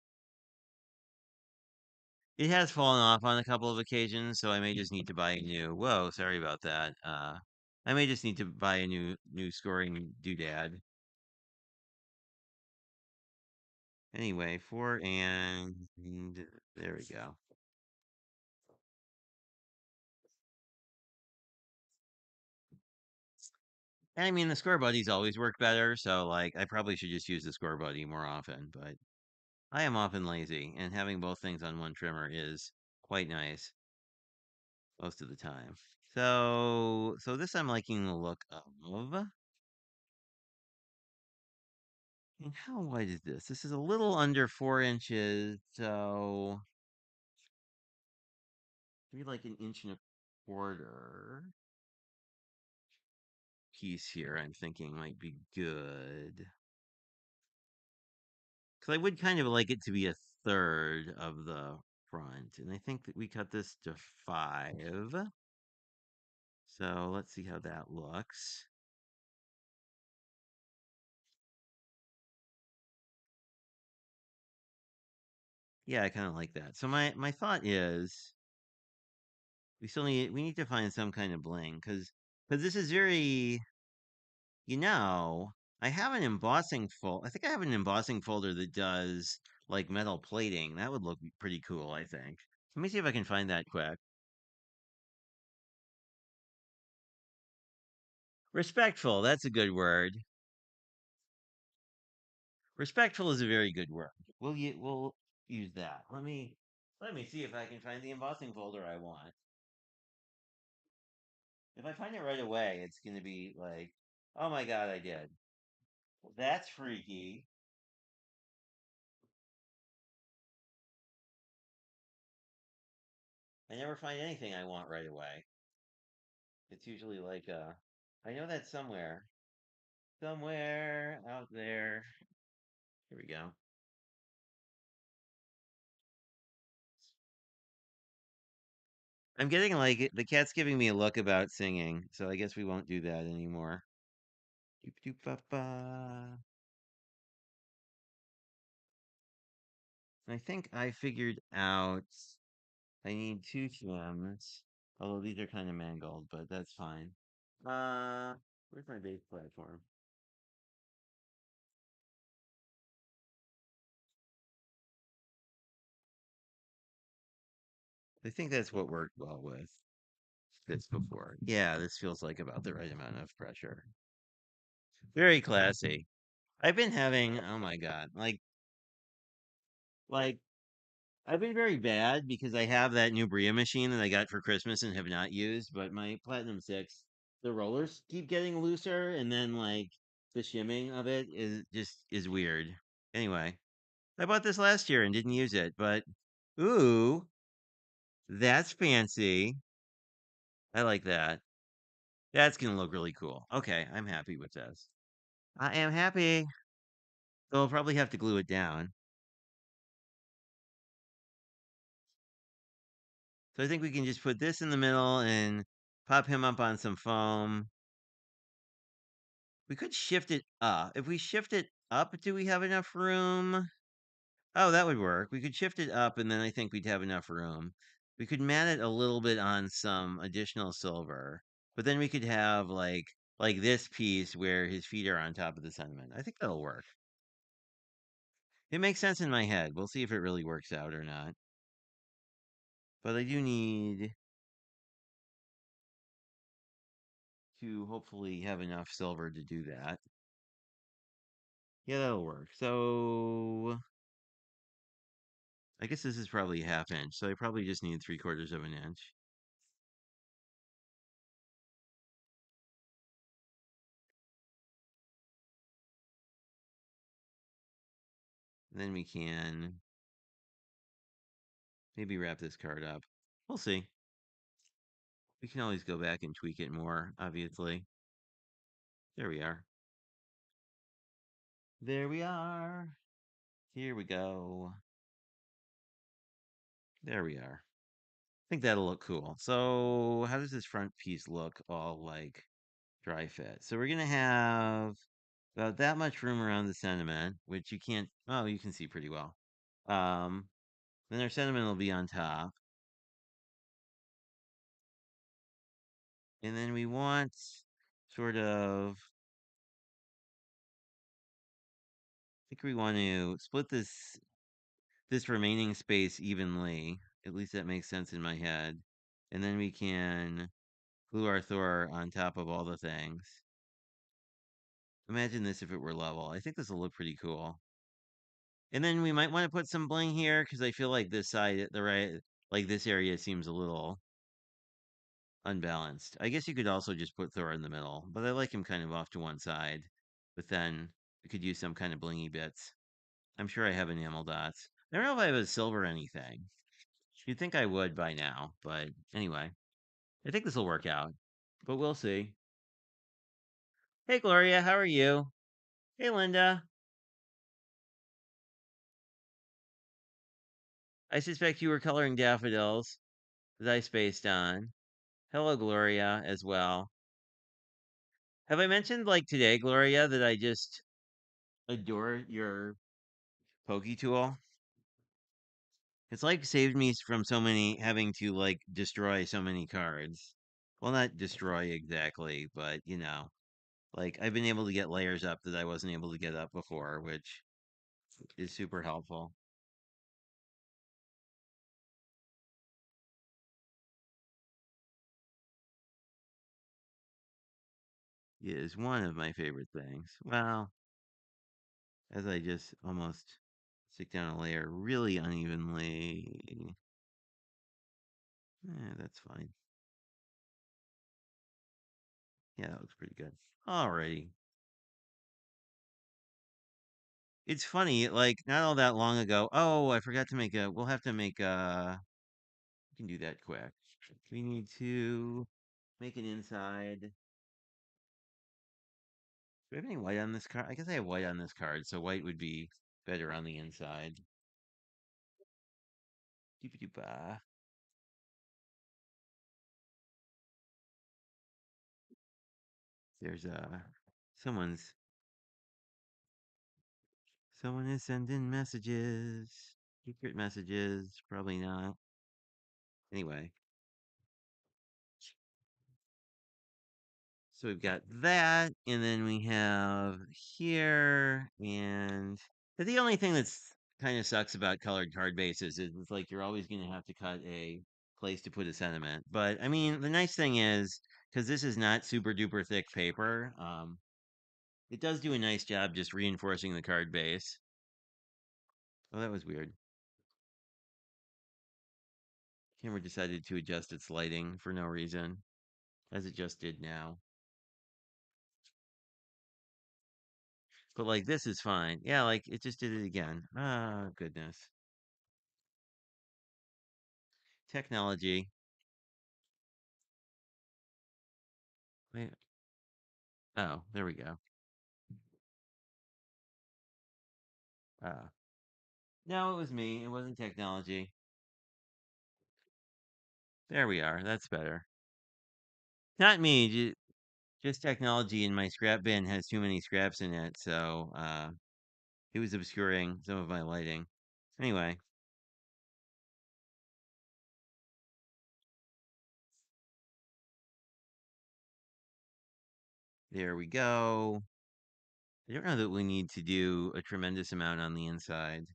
It has fallen off on a couple of occasions, so I may just need to buy a new. Whoa, sorry about that. I may just need to buy a new scoring doodad. Anyway, four and there we go. And I mean, the score buddies always work better, so like I probably should just use the score buddy more often, but I am often lazy, and having both things on one trimmer is quite nice most of the time. So this I'm liking the look of. And how wide is this? This is a little under 4 inches, so maybe like an inch and a quarter piece here. I'm thinking might be good because I would kind of like it to be a third of the front, and I think that we cut this to 5. So let's see how that looks. Yeah, I kind of like that. So my thought is we need to find some kind of bling because this is very You know, I have an embossing I think I have an embossing folder that does like metal plating. That would look pretty cool, I think. Let me see if I can find that quick. Respectful, that's a good word. Respectful is a very good word. We'll use that. Let me see if I can find the embossing folder I want. If I find it right away, it's gonna be like, oh my god, I did. Well, that's freaky. I never find anything I want right away. It's usually like I know that somewhere out there. Here we go. I'm getting like the cat's giving me a look about singing, so I guess we won't do that anymore. Doop doop ba ba. I think I figured out I need two gems. Although these are kind of mangled, but that's fine. Uh, where's my base platform? I think that's what worked well with this before. Yeah, this feels like about the right amount of pressure. Very classy. I've been having, oh my God, like I've been very bad because I have that new Bria machine that I got for Christmas and have not used, but my Platinum 6, the rollers keep getting looser and then like the shimming of it is weird. Anyway, I bought this last year and didn't use it, but ooh, that's fancy. I like that. That's gonna look really cool. Okay, I'm happy with this. I am happy. So I'll probably have to glue it down. So I think we can just put this in the middle and pop him up on some foam. We could shift it up. If we shift it up, do we have enough room? Oh, that would work. We could shift it up and then I think we'd have enough room. We could mat it a little bit on some additional silver, but then we could have like this piece where his feet are on top of the sentiment. I think that'll work. It makes sense in my head. We'll see if it really works out or not. But I do need to hopefully have enough silver to do that. Yeah, that'll work. So I guess this is probably a half inch, so I probably just need 3/4 of an inch. And then we can maybe wrap this card up. We'll see. We can always go back and tweak it more, obviously. There we are. There we are. Here we go. There we are. I think that'll look cool. So how does this front piece look all like dry fit? So we're gonna have about that much room around the sentiment, which you can't, oh, you can see pretty well. Um, then our sentiment will be on top. And then we want sort of, I think we want to split this remaining space evenly. At least that makes sense in my head. And then we can glue our Thor on top of all the things. Imagine this if it were level. I think this will look pretty cool. And then we might want to put some bling here because I feel like this side, the right, like this area seems a little unbalanced. I guess you could also just put Thor in the middle, but I like him kind of off to one side. But then we could use some kind of blingy bits. I'm sure I have enamel dots. I don't know if I have a silver anything. You'd think I would by now, but anyway, I think this will work out. But we'll see. Hey, Gloria, how are you? Hey, Linda. I suspect you were coloring daffodils that I spaced on. Hello, Gloria, as well. Have I mentioned, like today, Gloria, that I just adore your Poke tool? It's like saved me from so many having to like destroy so many cards. Well, not destroy exactly, but like I've been able to get layers up that I wasn't able to get up before, which is super helpful. It is one of my favorite things. Well, as I just almost stick down a layer really unevenly. That's fine. Yeah, that looks pretty good. Alrighty. It's funny, like not all that long ago. Oh, I forgot to make a. We'll have to make a. We can do that quick. We need to make an inside. Do I have any white on this card? I guess I have white on this card, so white would be better on the inside. Doop-a-doop-a. There's someone's someone is sending messages. Secret messages, probably not. Anyway, so we've got that, and then we have here, and the only thing that's kind of sucks about colored card bases is it's like you're always going to have to cut a place to put a sentiment. But I mean, the nice thing is, because this is not super duper thick paper, it does do a nice job just reinforcing the card base. Oh, that was weird. Camera decided to adjust its lighting for no reason, as it just did now. But like this is fine. Yeah, like it just did it again. Ah, goodness. Technology. Wait. Oh, there we go. Ah. No, it was me. It wasn't technology. There we are. That's better. Not me. Just technology in my scrap bin has too many scraps in it, so it was obscuring some of my lighting. Anyway, there we go. I don't know that we need to do a tremendous amount on the inside.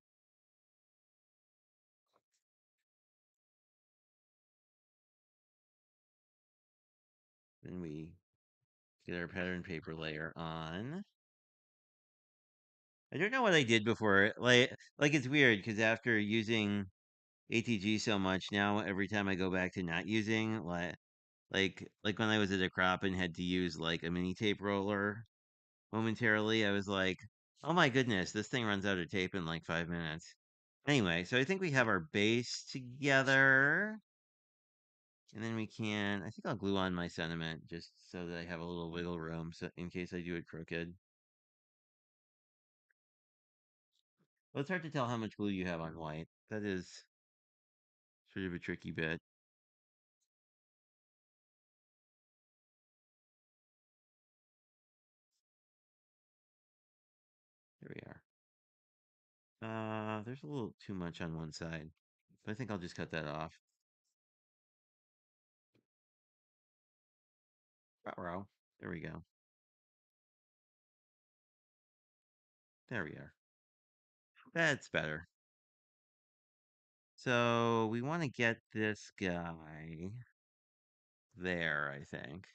Then we get our pattern paper layer on. I don't know what I did before. Like it's weird because after using ATG so much, now every time I go back to not using like when I was at a crop and had to use like a mini tape roller momentarily, I was like, oh my goodness, this thing runs out of tape in like 5 minutes. Anyway, so I think we have our base together. And then we can, I think I'll glue on my sentiment just so that I have a little wiggle room so in case I do it crooked. Well, it's hard to tell how much glue you have on white. That is sort of a tricky bit. There we are. There's a little too much on one side, but I think I'll just cut that off. Ruh-roh. There we go. There we are. That's better. So we want to get this guy there, I think.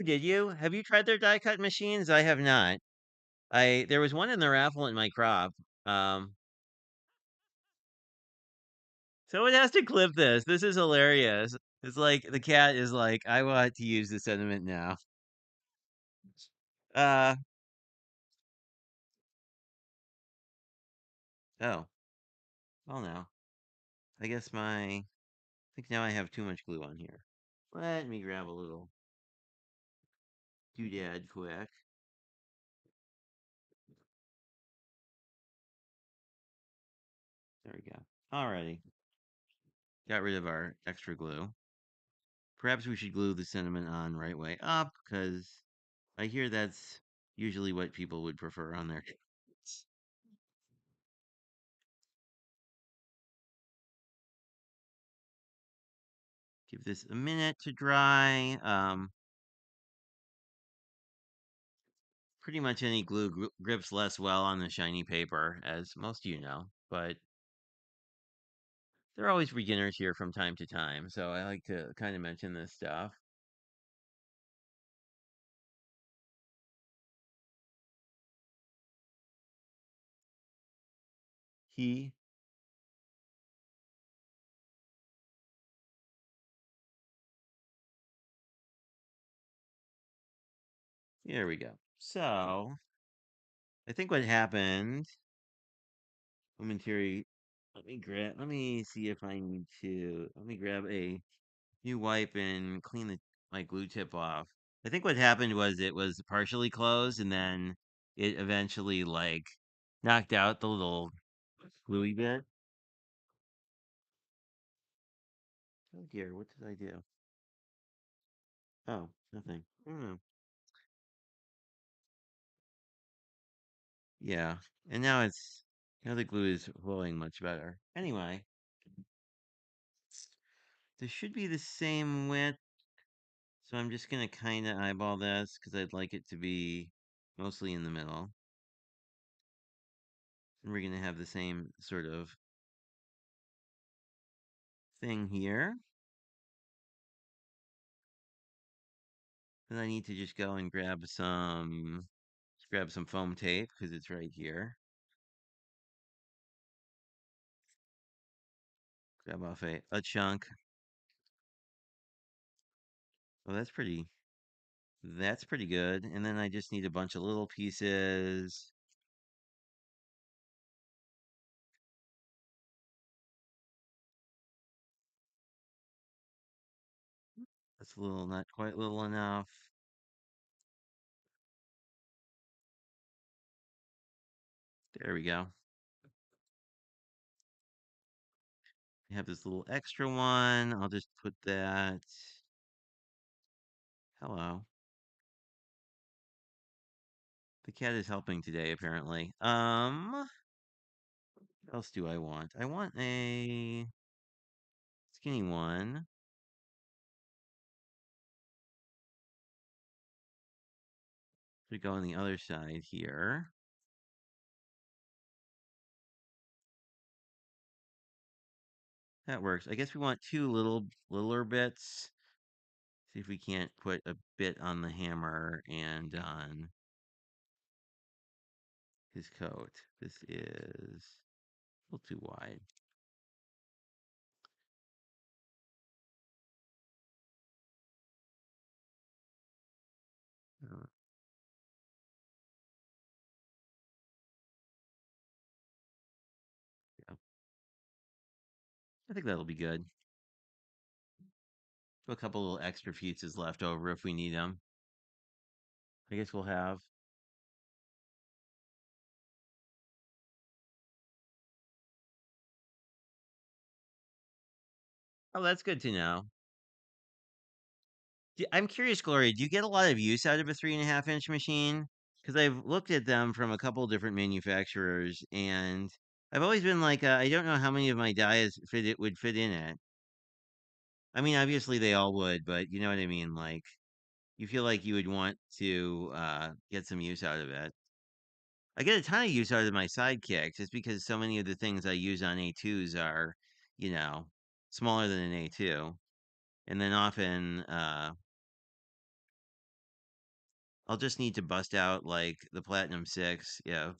Did you? Have you tried their die cut machines? I have not. I there was one in the raffle in my crop. Um, Someone has to clip this. This is hilarious. It's like the cat is like, I want to use the sentiment now. Uh oh. Oh no. I guess I think now I have too much glue on here. Let me grab a little doodad quick. There we go. Alrighty. Got rid of our extra glue. Perhaps we should glue the sentiment on right way up, because I hear that's usually what people would prefer on their shirts. Give this a minute to dry. Pretty much any glue grips less well on the shiny paper, as most of you know, but there are always beginners here from time to time, so I like to kind of mention this stuff. He, Here we go. So, I think what happened momentary. Let me see if I need to. Let me grab a new wipe and clean my glue tip off. I think what happened was it was partially closed and then it eventually like knocked out the little gluey bit. Oh dear, what did I do? Oh, nothing. Yeah. And now it's Now the glue is flowing much better. Anyway, this should be the same width. So I'm just going to kind of eyeball this because I'd like it to be mostly in the middle. And we're going to have the same sort of thing here. Then I need to just go and grab some foam tape because it's right here. Grab off a chunk. Oh, that's pretty good. And then I just need a bunch of little pieces. That's a little, not quite little enough. There we go. I have this little extra one. I'll just put that. Hello. The cat is helping today, apparently. What else do I want? I want a skinny one. To go on the other side here. That works. I guess we want two littler bits. See if we can't put a bit on the hammer and on his coat. This is a little too wide. Uh, yeah. I think that'll be good. A couple little extra fuses left over if we need them. I guess we'll have. Oh, that's good to know. I'm curious, Gloria, do you get a lot of use out of a 3.5 inch machine? Because I've looked at them from a couple different manufacturers, and I've always been like, I don't know how many of my dies would fit in it. I mean, obviously they all would, but you know what I mean. Like, you feel like you would want to get some use out of it. I get a ton of use out of my sidekick just because so many of the things I use on A2s are, you know, smaller than an A2, and then often I'll just need to bust out like the Platinum 6 if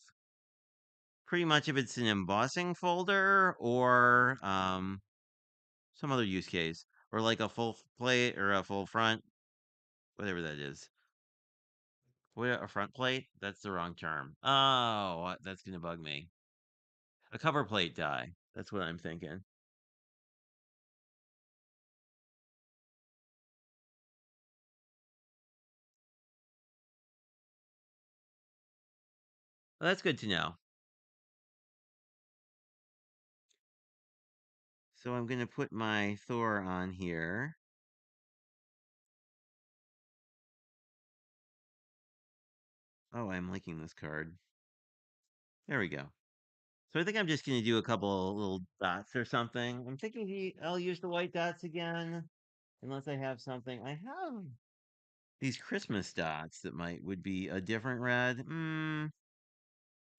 pretty much if it's an embossing folder or some other use case or like a full plate or a full front, whatever that is. What a front plate? That's the wrong term. Oh, that's gonna bug me. A cover plate die. That's what I'm thinking. Well, that's good to know. So I'm gonna put my Thor on here. Oh, I'm liking this card. There we go. So I think I'm just gonna do a couple little dots or something. I'm thinking I'll use the white dots again, unless I have something. I have these Christmas dots that would be a different red.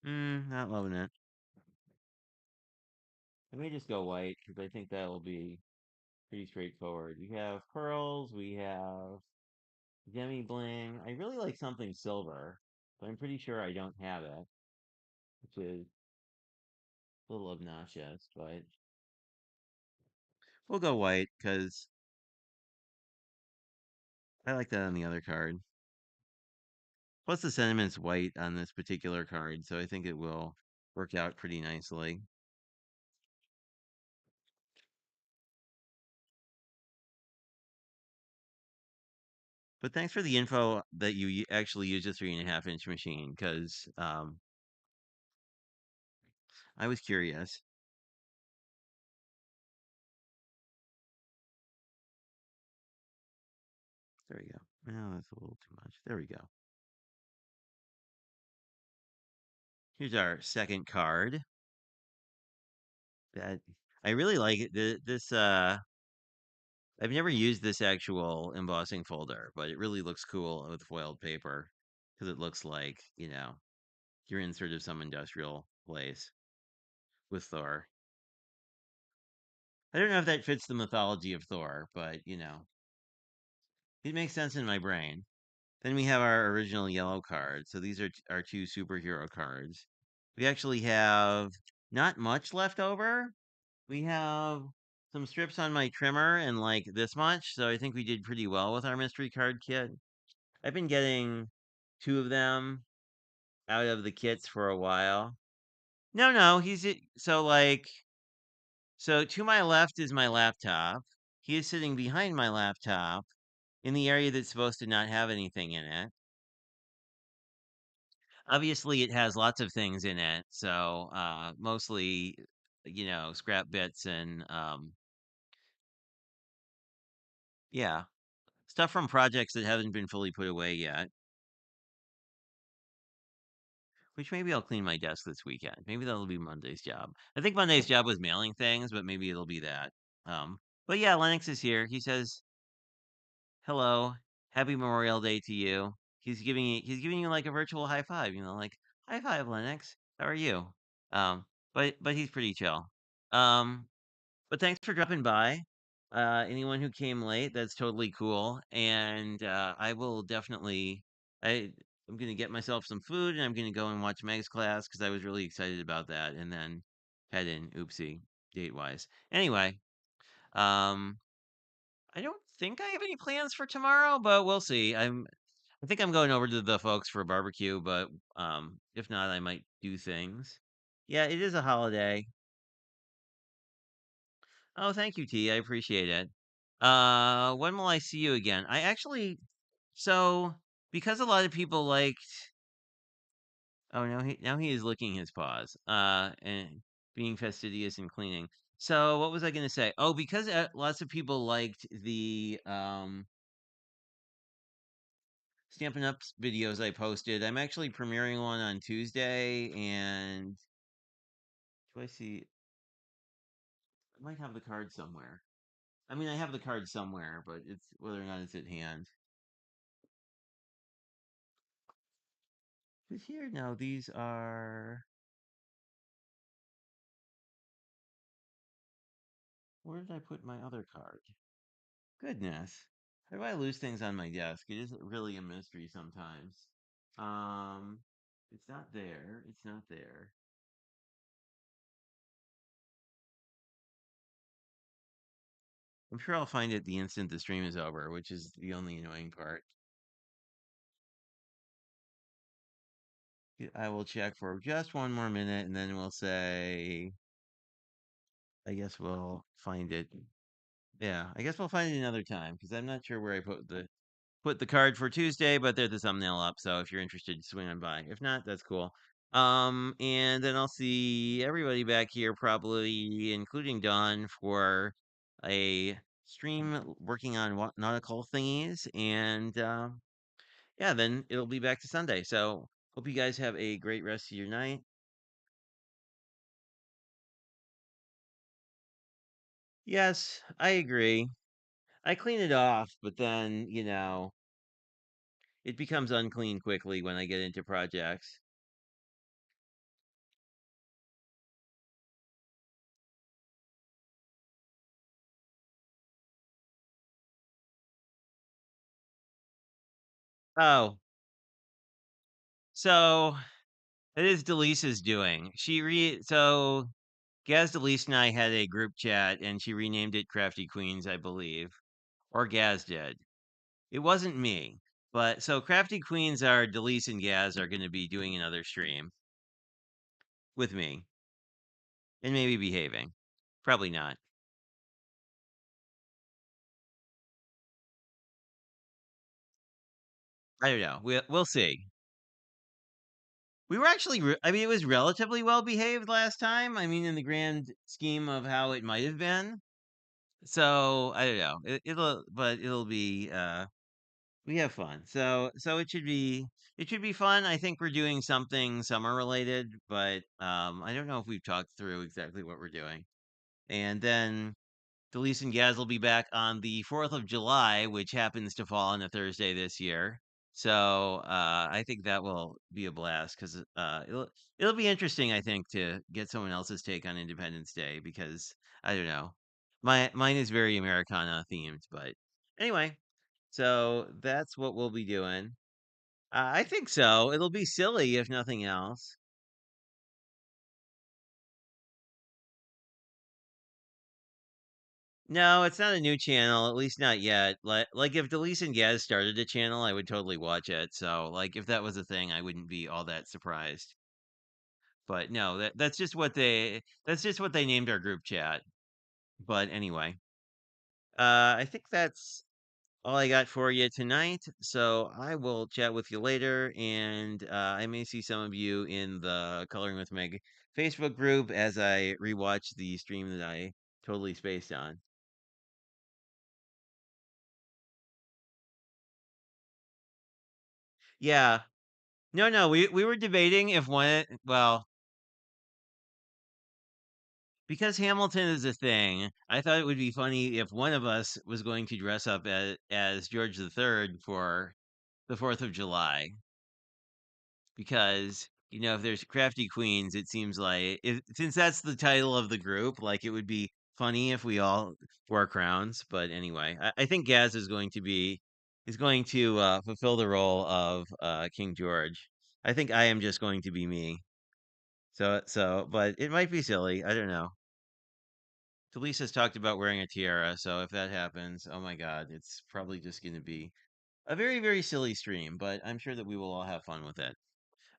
Not loving it. I may just go white because I think that'll be pretty straightforward. We have pearls, we have demi bling. I really like something silver, but I'm pretty sure I don't have it, which is a little obnoxious, but we'll go white because I like that on the other card. Plus, the sentiment's white on this particular card, so I think it will work out pretty nicely. But thanks for the info that you actually use a 3.5 inch machine, because I was curious. There we go. No, that's a little too much. There we go. Here's our second card. That I really like it. This I've never used this actual embossing folder, but it really looks cool with foiled paper because it looks like, you're in sort of some industrial place with Thor. I don't know if that fits the mythology of Thor, but it makes sense in my brain. Then we have our original yellow cards. So these are our two superhero cards. We actually have not much left over. We have some strips on my trimmer and like this much. So I think we did pretty well with our mystery card kit. I've been getting two of them out of the kits for a while. No, no, so to my left is my laptop. He is sitting behind my laptop in the area that's supposed to not have anything in it. Obviously, it has lots of things in it, so mostly, scrap bits and yeah, stuff from projects that haven't been fully put away yet. Which maybe I'll clean my desk this weekend. Maybe that'll be Monday's job. I think Monday's job was mailing things, but maybe it'll be that. But yeah, Lennox is here. He says, "Hello, Happy Memorial Day to you." He's giving you like a virtual high five. Like high five, Lennox. How are you? But he's pretty chill. Um, but thanks for dropping by. Anyone who came late, that's totally cool. And I will definitely, I, I'm gonna get myself some food, and I'm gonna go and watch Meg's class because I was really excited about that, and then head in. Oopsie, date wise. Anyway, um, I don't think I have any plans for tomorrow, but we'll see. I think I'm going over to the folks for a barbecue, but if not, I might do things. Yeah, it is a holiday. Oh, thank you, T. I appreciate it. When will I see you again? I actually, so because a lot of people liked. Oh, now he is licking his paws. And being fastidious and cleaning. So what was I going to say? Oh, because lots of people liked the Stampin' Up videos I posted. I'm actually premiering one on Tuesday, and do I see? I might have the card somewhere. I mean, I have the card somewhere, but it's whether or not it's at hand. But here, no, these are. Where did I put my other card? Goodness. How do I lose things on my desk? It is really a mystery sometimes. Um, it's not there. It's not there. I'm sure I'll find it the instant the stream is over, which is the only annoying part. I will check for just one more minute and then we'll say, I guess we'll find it. Yeah, I guess we'll find it another time because I'm not sure where I put the card for Tuesday, but there's the thumbnail up. So if you're interested, swing on by. If not, that's cool. And then I'll see everybody back here, probably including Dawn, for a stream working on nautical thingies. And yeah, then it'll be back to Sunday. So hope you guys have a great rest of your night. Yes, I agree. I clean it off, but then, it becomes unclean quickly when I get into projects. Oh, so it is Delisa's doing. So Gaz Delise and I had a group chat and she renamed it Crafty Queens, I believe. Or Gaz did. It wasn't me. But so Crafty Queens are Delise and Gaz are gonna be doing another stream with me and maybe behaving. Probably not. I don't know. We'll see. We were actually, I mean, it was relatively well behaved last time. I mean, in the grand scheme of how it might have been. So I don't know. It'll be. We have fun. So it should be fun. I think we're doing something summer related, but I don't know if we've talked through exactly what we're doing. And then Delise and Gaz will be back on the 4th of July, which happens to fall on a Thursday this year. So I think that will be a blast because it'll be interesting. I think to get someone else's take on Independence Day because I don't know, mine is very Americana themed. But anyway, so that's what we'll be doing. I think so. It'll be silly if nothing else. No, it's not a new channel, at least not yet. Like if Delise and Gaz started a channel, I would totally watch it. So like if that was a thing, I wouldn't be all that surprised. But no, that's just what they named our group chat. But anyway, I think that's all I got for you tonight. So I will chat with you later, and I may see some of you in the Coloring with Meg Facebook group as I rewatch the stream that I totally spaced on. Yeah, no, no, we were debating if one well, because Hamilton is a thing, I thought it would be funny if one of us was going to dress up as George III for the 4th of July. Because, if there's crafty queens, it seems like since that's the title of the group, like it would be funny if we all wore crowns. But anyway, I think Gaz is going to fulfill the role of King George. I think I am just going to be me. But it might be silly. I don't know. Talise has talked about wearing a tiara, so if that happens, oh my God, it's probably just going to be a very, very silly stream. But I'm sure that we will all have fun with it.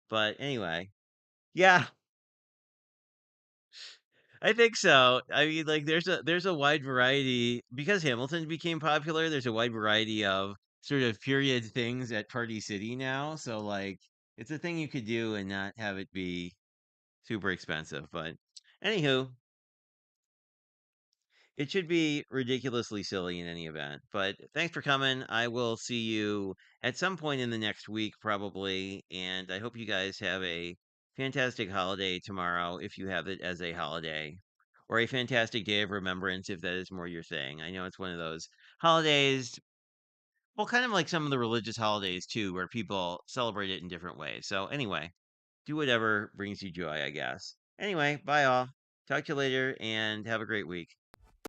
But anyway, yeah, I think so. I mean, like, there's a wide variety because Hamilton became popular. There's a wide variety of sort of period things at Party City now. So like, it's a thing you could do and not have it be super expensive. But anywho, it should be ridiculously silly in any event. But thanks for coming. I will see you at some point in the next week, probably. And I hope you guys have a fantastic holiday tomorrow, if you have it as a holiday, or a fantastic day of remembrance, if that is more your thing. I know it's one of those holidays, well, kind of like some of the religious holidays too, where people celebrate it in different ways. So, anyway, do whatever brings you joy, I guess. Anyway, bye all. Talk to you later and have a great week.